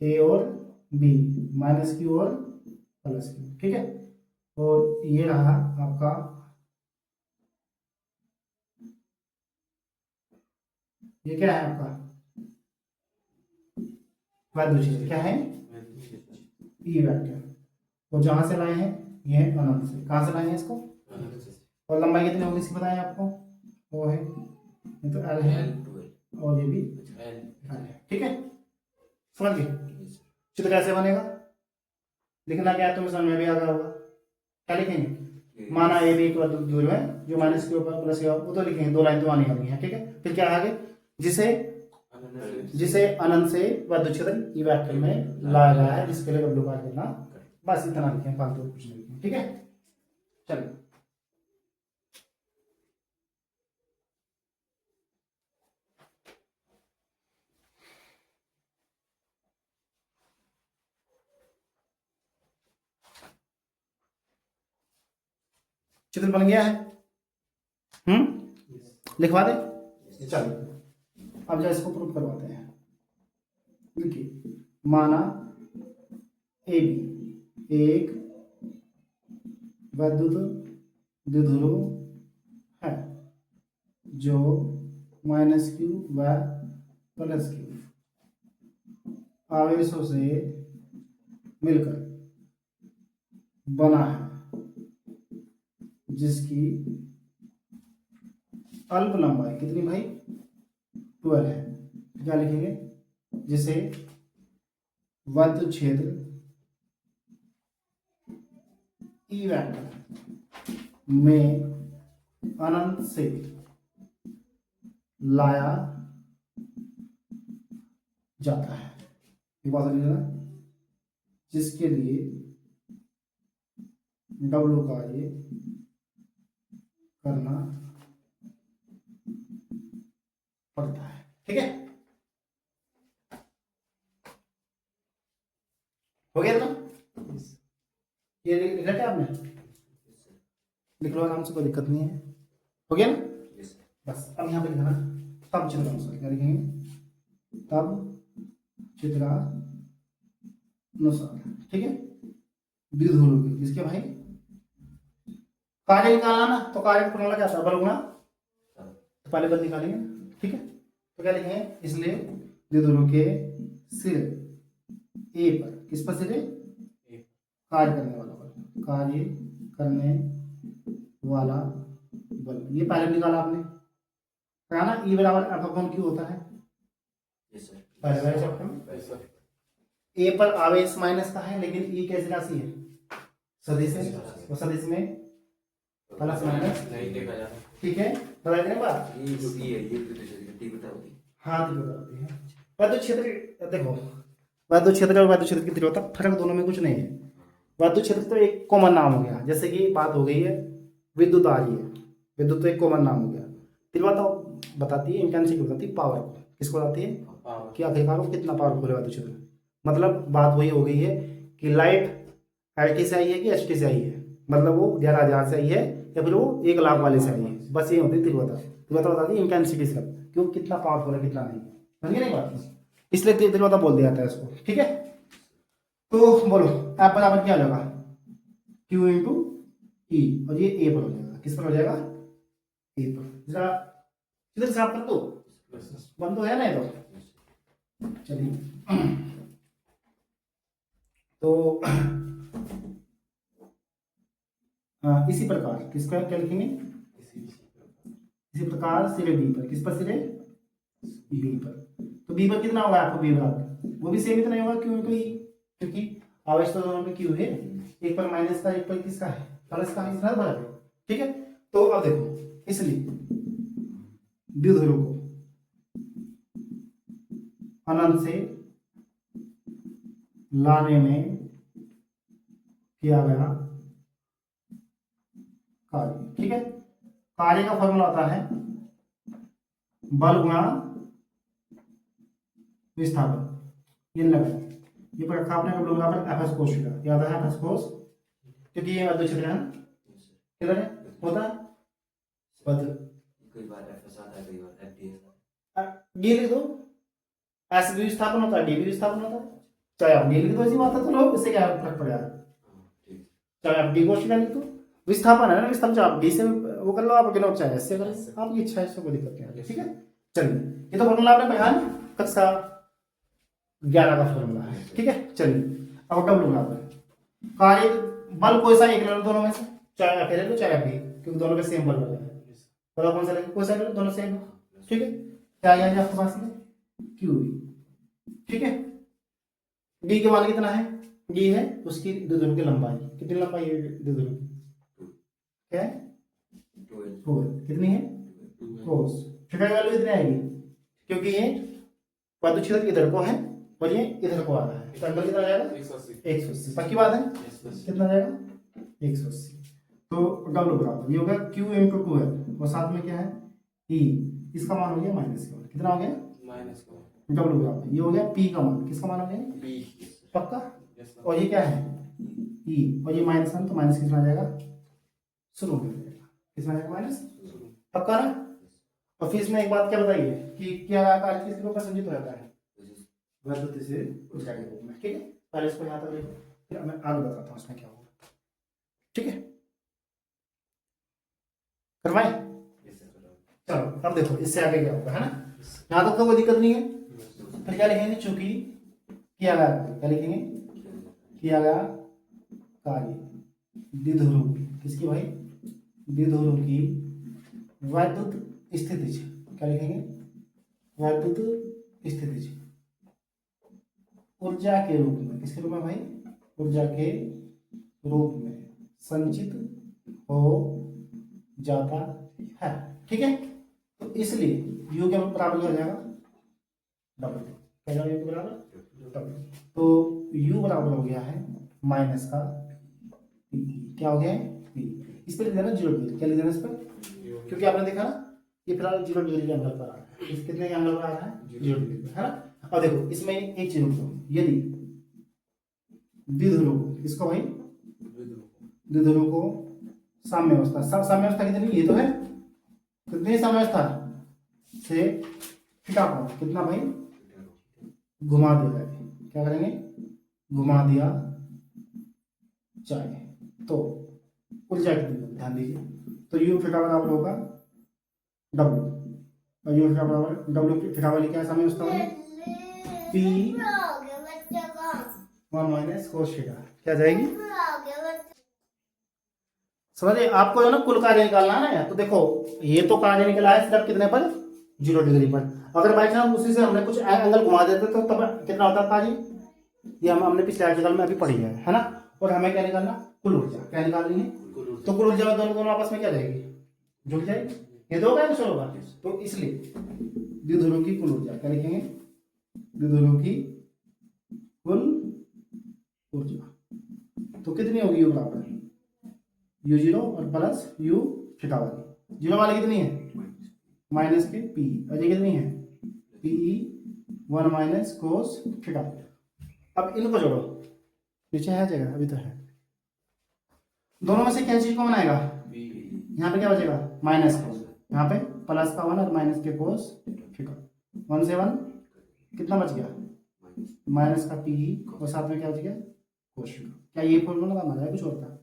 ए और बी, माइनस क्यू और प्लस क्यू, ठीक है। और ये रहा आपका, ये क्या है आपका वैद्युत क्षेत्र, क्या है ई वेक्टर, और जहां से लाए हैं ये अनंत से, कहां से लाए हैं इसको, और लंबाई कितनी होगी इसकी बताएं आपको, वो है ये तो एल है, और ये भी एल है, ठीक है। समझ गए चित्र कैसे बनेगा, लिखना क्या है तुम्हें समझ में भी आ गया होगा। क्या लिखेंगे, माना ए बी इक्वल दूर है, जो माइनस के ऊपर प्लस के वो तो लिखेंगे, दो लाइन तो आनी होनी है, ठीक है। फिर क्या आगे, जिसे जिसे अनंत से वैद्युत क्षेत्र ई वेक्टर में लाया गया है, जिसके लिए W बार करना, बस इतना लिखें, फालतू कुछ नहीं लिखें, ठीक है। चलिए चित्र बन गया है, लिखवा दे, चलो अब जो इसको प्रूफ करवाते हैं। देखिए माना ए बी एक वैद्युत द्विध्रुव है, जो माइनस क्यू व प्लस क्यू आवेशों से मिलकर बना है, जिसकी अल्प लंबाई कितनी भाई 12 है। क्या लिखेंगे, जिसे वैद्युत क्षेत्र ई वेक्टर में अनंत से लाया जाता है, ये बात समझ लेना, जिसके लिए W कार्य करना पड़ता है, ठीक है। हो गया ना, ये लिखा क्या आपने, लिख लो आराम से, कोई दिक्कत नहीं है, हो गया ना। बस अब यहाँ पे लिखना तब चित्रानुसार, क्या लिखेंगे तब चित्रानुसार, ठीक है। द्विध्रुव की किसके भाई, कार्य निकालना ना, तो कार्य का फॉर्मूला क्या था, बल गुणा, तो पहले बल निकालेंगे, ठीक है। तो क्या लिखेंगे, इसलिए द्विध्रुव के सिरे ए पर, किस पर सिरे, कार्य करने वाला बल, कार्य करने वाला बल, ये पहले निकाला आपने, कहा ना ई बराबर एफ अपॉन क्यू होता है, पहले वाले चैप्टर में। ए पर आवेश माइनस का है, लेकिन ई कैसी राशि है, सदिश है, तो सदिश में प्लस माइनस नहीं देखा जाता, ठीक है, बता दें बात, ये जो ई है ये तीव्रता होती है, हाँ तीव्रता होती है। वैद्युत क्षेत्र देखो, वैद्युत क्षेत्र और वैद्युत क्षेत्र की तीव्रता फर्क दोनों में कुछ नहीं है। वैद्युत क्षेत्र तो एक कॉमन नाम हो गया, जैसे कि बात हो गई है विद्युत आ रही है, विद्युत तो एक कॉमन नाम हो गया। तीव्रता बताती है, इंटेंसिटी बताती है पावर को, किसको बताती है कि आखिरकार वो कितना पावरफुल है वैद्युत क्षेत्र। मतलब बात वही हो गई है कि लाइट LT से आई है कि HT से आई है, मतलब वो 11,000 से आई है या फिर वो 1,00,000 वाले से आई है, बस ये होती है तीव्रता। तीव्रता बताती है इंटेंसिटी से, क्यों कितना पावरफुल है कितना नहीं, समझिए नहीं बात, इसलिए तीव्रता बोल दिया जाता है इसको, ठीक है। तो बोलो ऐप बराबर क्या होगा, Q इंटू ई, और ये ए पर हो जाएगा, किस पर हो जाएगा, ए पर। जरा इधर साफ कर दो, बंद तो है ना ये तो, चलिए तो इसी प्रकार किसका क्या लिखेंगे, इसी प्रकार सिरे बी पर, किस पर सिरे बी पर, तो बी पर कितना होगा आपको, बी बराबर वो भी सेम इतना ही होगा क्यों, क्योंकि आवेश तो दोनों में क्यू है, एक पर माइनस का, एक पर किसका है, प्लस का, इतना बराबर है। ठीक है, तो अब देखो इसलिए द्विध्रुव को अनंत से लाने में किया गया कार्य। ठीक है, कार्य का फॉर्मूला आता है बल गुणा विस्थापन। ये लगा, ये पर रखा आपने कब लोग पर एफ एस कोस थीटा, याद है एफ एस कोस, क्योंकि ये मध्य क्षेत्र है, किधर है होता है मध्य। कई बार एफएस आता है, कई बार एफडी ये लिख दो, एस भी विस्थापन होता है, डी भी विस्थापन होता है, चाहे आप डी लिख दो, ऐसी बात है, तो लोग इससे क्या फर्क पड़ जाएगा, चाहे आप डी कोस थीटा लिख दो, विस्थापन है ना, विस्थापन चाहे आप डी से वो कर लो, आप गिनो चाहे ऐसे करें, आपकी इच्छा है, इससे कोई दिक्कत नहीं है। ठीक है, चलिए ये तो फॉर्मूला आपने पढ़ा है कक्षा 11 का फॉर्मूला है। ठीक है, चलिए अब डब्ल्यू बराबर कार्य बल कोई सा एक ले लो दोनों में से, चाहे एफ ले लो चाहे एफ डी, क्योंकि दोनों में सेम बल लगा है, तो कौन सा लेंगे, कोई सा ले लो, दोनों सेम। ठीक है, क्या आएगा आपके पास में क्यू। ठीक है, डी के मान कितना है, डी है उसकी द्विध्रुव की लंबाई, कितनी लंबाई है द्विध्रुव की, क्या है 4, कितनी है कोस, थीटा की वैल्यू कितनी आएगी, क्योंकि ये मध्य क्षेत्र इधर को है और ये इधर को आ रहा है, तो एंगल कितना जाएगा 180। पक्की बात है, कितना जाएगा 180। तो डब्ल्यू बराबर ये होगा क्यू इंटू 2 है, और साथ में क्या है ई, इसका मान हो गया माइनस का, कितना हो गया माइनस का, डब्ल्यू बराबर ये हो गया पी का मान, किसका मान हो गया बी पक्का, और ये क्या है ई, और ये माइनस वन, तो माइनस कितना आ जाएगा शुरू में जाएगा, कितना जाएगा माइनस, पक्का ना। और फिर इसमें एक बात क्या बताइए कि क्या कार्य किस रूप में संचित हो जाता है, वैद्युत से ऊर्जा के रूप में। ठीक है, पहले इसको यहाँ तक लिखो, फिर मैं आगे बताता हूँ इसमें क्या होगा। ठीक है, करवाएं, चलो अब देखो इससे आगे क्या होगा, है ना, यहाँ तक तो कोई दिक्कत नहीं है। फिर क्या लिखेंगे, चूंकि किया गया, क्या लिखेंगे, किया गया कार्य द्विध्रुव, किसकी भाई, द्विध्रुव की वैद्युत स्थितिज, क्या लिखेंगे, वैद्युत स्थितिज ऊर्जा के रूप में, किसके रूप में भाई, ऊर्जा के रूप में संचित हो जाता है। ठीक है, तो इसलिए u के बराबर हो जाएगा डब्ल्यू, क्या जाएगा u के बराबर डब्ल्यू, तो u बराबर हो गया है माइनस का p, क्या हो गया है p, इस पर लिख देना 0 डिग्री, क्या लिख देना इस पर, क्योंकि आपने देखा ना ये फिलहाल 0 डिग्री के एंगल पर आ रहा है, इस कितने एंगल पर आ रहा है 0 डिग्री पर, है ना। अब देखो इसमें एक चीज रुको, यदि द्विध्रुव, इसको भाई द्विध्रुव को साम्य अवस्था, सब साम्य अवस्था कितनी, ये तो है, कितनी साम्य अवस्था से थीटा कोण कितना भाई घुमा दिया जाए, क्या करेंगे घुमा दिया जाए, तो ऊर्जा कितनी, ध्यान दीजिए, तो यू थीटा बराबर होगा डब्ल्यू, और यू थीटा बराबर डब्ल्यू थीटा वाली क्या है साम्य अवस्था वाली पी 1 माइनस कोस थीटा, क्या जाएगी, समझिए। आपको जो ना कुल कार्य निकालना है ना, तो देखो ये तो कार्य निकला है सिर्फ कितने पर 0 डिग्री पर, अगर बाई चांस उसी से हमने कुछ एंगल घुमा देते तो तब कितना होता कार्य, ये हमने पिछले आर्टिकल में अभी पढ़ी है ना। और हमें क्या निकालना, कुल ऊर्जा, क्या निकालनी है, तो कुल ऊर्जा में दोनों आपस में क्या जाएगी, जुड़ जाएगी, ये दो क्या कुछ होगा, तो इसलिए द्विध्रुव की कुल ऊर्जा क्या लिखेंगे, द्विध्रुव की कुल ऊर्जा, तो कितनी होगी यू बराबर u0 और प्लस u थीटा वाली, जीरो वाली कितनी है माइनस के p, और ये कितनी है pe 1 माइनस कोस थीटा। अब इनको जोड़ो, नीचे है जगह, अभी तो है, दोनों में से क्या चीज को बनाएगा, यहाँ पे क्या बचेगा माइनस कोस, यहाँ पे प्लस का 1 और माइनस के कोस थीटा, 1 से 1 कितना बच गया माइनस का pe, और साथ में क्या बच गया कोस थीटा। क्या ये फॉर्मूला था हमारा, कुछ और था,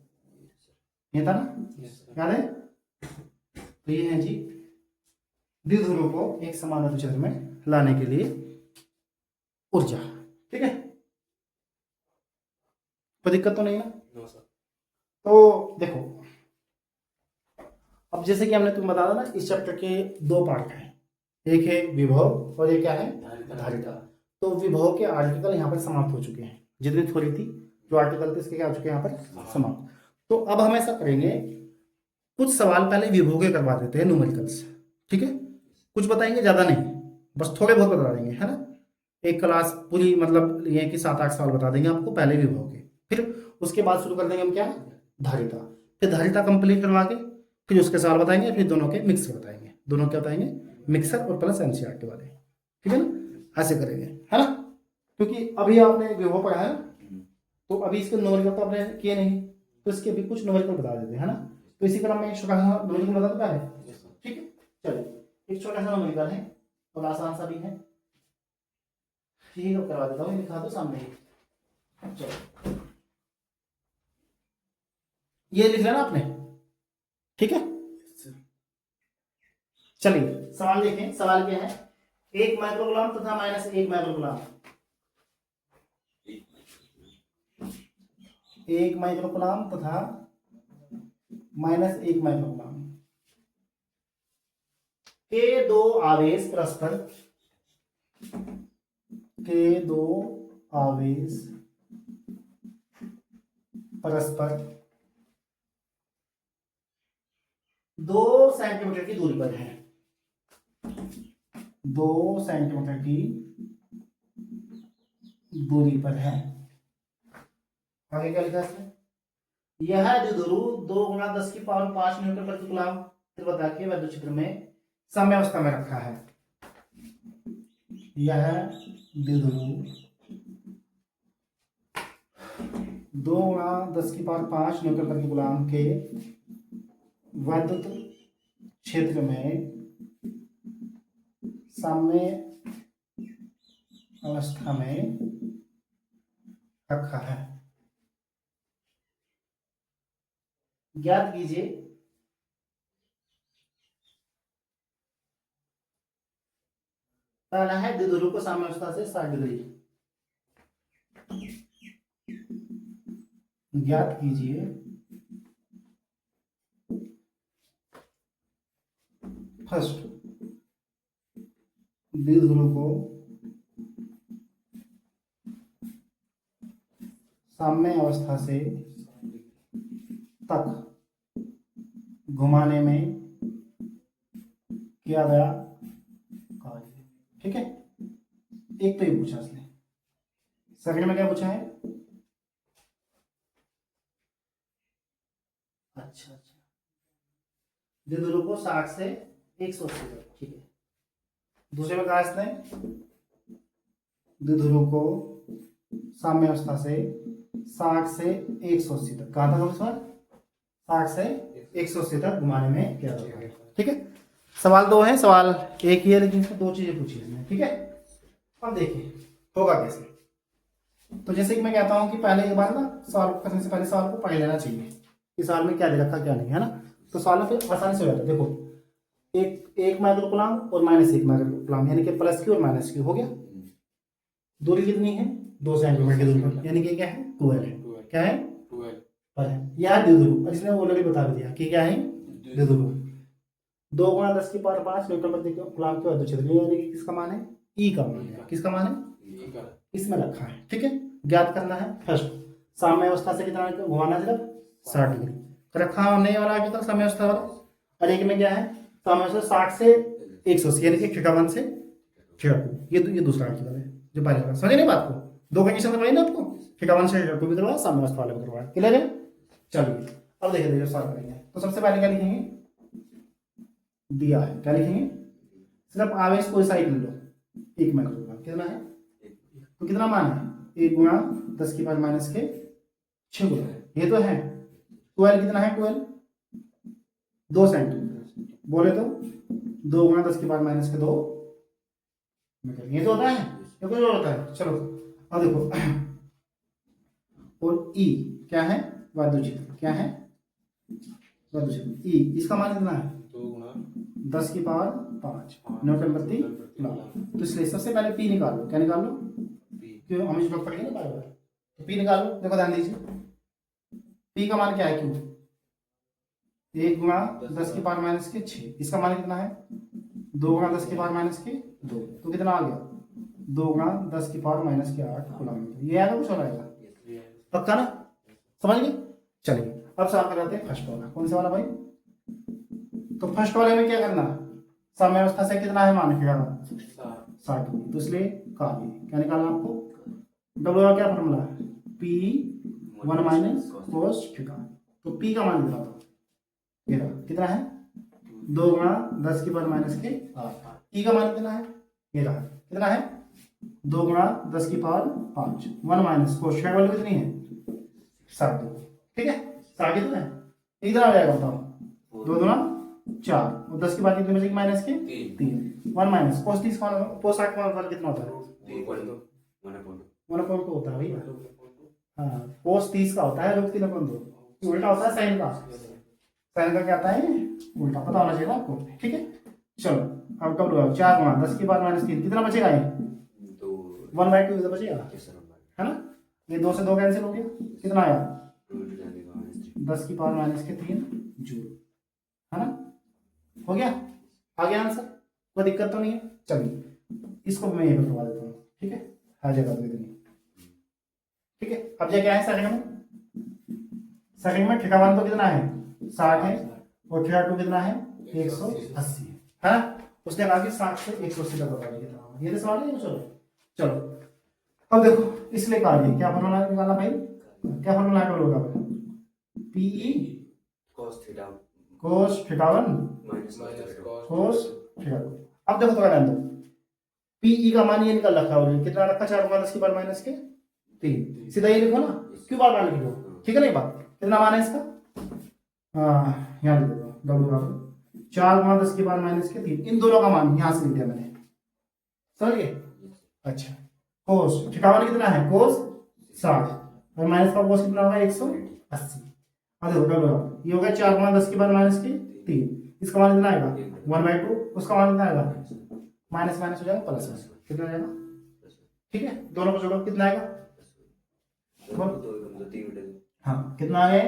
ये था ना, याद है। तो ये है जी द्विध्रुव को एक समान क्षेत्र में लाने के लिए ऊर्जा। ठीक है, कोई दिक्कत तो नहीं ना, तो देखो अब जैसे कि हमने तुम बता ना, इस चैप्टर के 2 पार्ट हैं, एक है विभव और एक क्या है धारिता। तो विभव के आर्टिकल यहाँ पर समाप्त हो चुके हैं, जितनी थ्योरी थी जो आर्टिकल थे इसके क्या हो चुके हैं यहाँ पर समाप्त। तो अब हम ऐसा करेंगे, कुछ सवाल पहले विभो के करवा देते हैं न्यूमेरिकल्स, ठीक है, कुछ बताएंगे ज़्यादा नहीं, बस थोड़े बहुत बता देंगे, है ना। एक क्लास पूरी मतलब ये कि 7-8 सवाल बता देंगे आपको पहले विभो के, फिर उसके बाद शुरू कर देंगे हम क्या, धारिता, फिर धारिता कंप्लीट करवा के फिर उसके सवाल बताएंगे, फिर दोनों के मिक्सर बताएंगे, दोनों क्या बताएंगे, मिक्सर और प्लस एनसीईआरटी वाले, ठीक है ना, ऐसे करेंगे, है ना। क्योंकि अभी आपने विभो पढ़ा है, तो अभी इसके न्यूमेरिकल तो आपने किए नहीं, तो इसके भी कुछ न्यूमेरिकल बता देते हैं, है ना। तो इसी क्रम में एक छोटा सा न्यूमेरिकल बता दो पहले, ठीक है। चलिए एक छोटा सा न्यूमेरिकल है और आसान सा भी है, ठीक है, करवा देता हूँ, लिखा दो सामने ही। चलो ये लिख लेना आपने, ठीक है। चलिए सवाल देखें, सवाल क्या है, 1 माइक्रोकूलम तथा -1 माइक्रोकूलम, 1 माइक्रोकूलम तथा -1 माइक्रोकूलम के दो आवेश परस्पर, के दो आवेश परस्पर 2 सेंटीमीटर की दूरी पर है, 2 सेंटीमीटर की दूरी पर है। आगे क्या लिखा है, यह द्विध्रुव 2 × 10⁵ न्यूटन प्रति कूलम तीव्रता के विद्युत क्षेत्र में साम्यावस्था में रखा है। यह द्विध्रुव 2 × 10⁵ न्यूटन प्रति कूलम के विद्युत क्षेत्र में साम्य अवस्था में रखा है। ज्ञात कीजिए पहला है द्विध्रुव को साम्य अवस्था से 60 डिग्री, ज्ञात कीजिए फर्स्ट द्विध्रुव को साम्य अवस्था से तक घुमाने में किया गया कार्य, ठीक है। एक तो ये पूछा इसने, सेकंड में क्या पूछा है, अच्छा द्विध्रुव को 60 से 180 तक, ठीक है। दूसरे में कहा इसने द्विध्रुव को साम्य अवस्था से 60 से 180 तक, कहा था सवाल 60 से 180 तक घुमाने में क्या होगा, ठीक है। सवाल 2 है, सवाल 1 ही है लेकिन इसमें 2 चीजें पूछी इसने, ठीक है। अब देखिए होगा कैसे, तो जैसे कि मैं कहता हूं कि पहले एक बार ना सवाल करने से पहले सवाल को पढ़ लेना चाहिए कि सवाल में क्या दे रखा क्या नहीं, है ना। तो सवाल में फिर आसानी से हो जाता है। देखो 1 माइक्रोकूलम और -1 माइक्रोकूलम यानी कि प्लस की और माइनस की हो गया, दूरी कितनी है 2 सेंटीमीटर की दूरी पर, यानी कि क्या है 12 है, क्या है 12 पर है। यह द्विध्रुव, और इसने ऑलरेडी बता भी दिया कि क्या है द्विध्रुव 2 × 10⁵ न्यूटन प्रति कूलम के विद्युत क्षेत्र, यानी कि किसका मान है, ई का मान है, किसका मान है, इसमें रखा है, ठीक है। ज्ञात करना है फर्स्ट साम्य अवस्था से कितना घुमाना है, सिर्फ 60 डिग्री रखा हमने वाला आगे तक साम्य अवस्था वाला, और एक में क्या है साम्य अवस्था 60 से 180 यानी कि θ1 से θ2, ये दूसरा आर्टिकल है जो पहले वाला, समझे नहीं बात को, 2 कंडीशन करवाई ना आपको, θ1 से θ2 भी करवाया, साम्य अवस्था वाले भी करवाया, क्लियर है। चलिए अब देखिए सॉल्व करेंगे। तो सबसे पहले क्या लिखेंगे, दिया है क्या लिखेंगे, सिर्फ आवेश कोई साइड ले लो, 1 माइक्रोकूलम कितना है, तो कितना मान है 1 × 10⁻⁶ गुना, ये तो है 12 कितना है 12 2 सेंटीमीटर, बोले तो 2 × 10⁻⁻2 मीटर, ये तो होता है, ये कुछ और होता है। चलो अब देखो, और ई क्या है विद्युत क्षेत्र, क्या है विद्युत क्षेत्र ई, इसका मान कितना है 2 × 10⁵ न्यूटन प्रति कूलम। तो इसलिए सबसे पहले पी निकालो, क्या निकाल लो, क्यों हम इसको पढ़ेंगे ना बार बार, तो पी निकालो। देखो ध्यान दीजिए पी का मान क्या है, क्यों 1 × 10⁻⁶, इसका मान कितना है 2 × 10⁻⁻2, तो कितना आ गया 2 × 10⁻⁸ कूलम, ये आएगा कुछ और आएगा, पक्का ना, समझ गए? चलिए अब सॉल्व करते हैं फर्स्ट वाला। कौन सा वाला भाई? तो फर्स्ट वाले में क्या करना, समय अवस्था से कितना है मान के 60, तो इसलिए काट दिए। क्या निकालना आपको? डब्ल्यू का क्या formula? P 1 minus cos theta. तो पी का मान निकालो, ये रहा, कितना है? 2 गुणा 10 की पावर माइनस के 8। ई का मान कितना है? ये रहा, कितना है? 2 गुणा 10 की power 5। 1 minus cos theta value कितनी है? 7। ठीक है, 7 कितना है? कितना आ जाएगा बताओ? 2 गुणा 4 और 10 की पावर कितनी बचेगी? माइनस के 3। 1 माइनस कोस 30 कोस 8 का मान कितना होता है? 1/2 होता है भैया। हाँ, कोस 30 का होता है, रूट 3/2 उल्टा होता है साइन का। साइन का क्या आता है? उल्टा, पता होना चाहिए आपको। ठीक है, चलो अब कब लगाओ? 4 गुणा 10 की पावर माइनस 3, कितना बचेगा? ये 1/2 बचेगा, है ना? ये 2 से 2 कैंसिल हो गया, कितना आया? 10 की पावर माइनस के 3 जूल, है ना? हो गया, आ गया आंसर, कोई दिक्कत तो नहीं है। चलिए इसको मैं ये करवा देता हूँ। ठीक है, हर जगह तो इतनी। ठीक है, अब ये क्या है? सेकंड में थीटा 1 तो कितना है? 60 है, और थीटा 2 कितना है? 180 है ना? उसने कहा कि 60 से 180 तक बता दिया। ये तो सवाल है। चलो चलो अब देखो, इसलिए कहा गया क्या फॉर्मूला निकालना भाई? क्या फॉर्मूला होगा? PE cos theta 1 cos theta 2। अब देखो थोड़ा ध्यान दो, पीई का मान ये निकल रखा है, कितना रखा? 4 गुणा 10 की पावर माइनस के 3। सीधा ये लिखो ना, क्यों बार बार लिख दो? ठीक है ना? ये बात कितना मान है इसका? यहाँ लिख दो डब्ल्यू का 4 गुणा 10 की पावर माइनस के 3। इन दोनों का मान यहाँ से लिख दिया मैंने, समझ गए? अच्छा, कोस थीटा 1 कितना है? कोस 60 और माइनस का कोस कितना होगा? 180। अब देखो डब्ल्यू ये हो गया 4 गुणा 10 की पावर माइनस के 3। इसका मान कितना आएगा? 1/2। उसका मान कितना आएगा? माइनस माइनस हो जाएगा प्लस में, कितना आएगा? ठीक है, दोनों को जोड़ो, कितना आएगा? हाँ, कितना आ गया?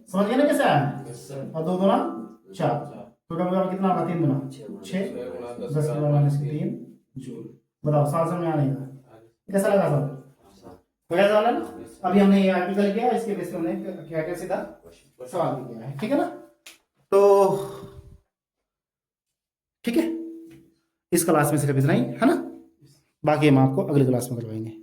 समझ गए ना कैसे आया? और 2 गुना 4, तो डब्ल्यू कितना होगा? 3 गुना 6, 10 की पावर माइनस 3 जूल। बताओ, साल समझ में आने का कैसा लगा? सब हो गया सवाल है ना? अभी हमने ये आर्टिकल किया, इसके बेस पे हमने क्या क्या सीधा सवाल भी किया है। ठीक है ना? तो ठीक है, इस क्लास में सिर्फ इतना ही है ना, बाकी हम आपको अगली क्लास में करवाएंगे।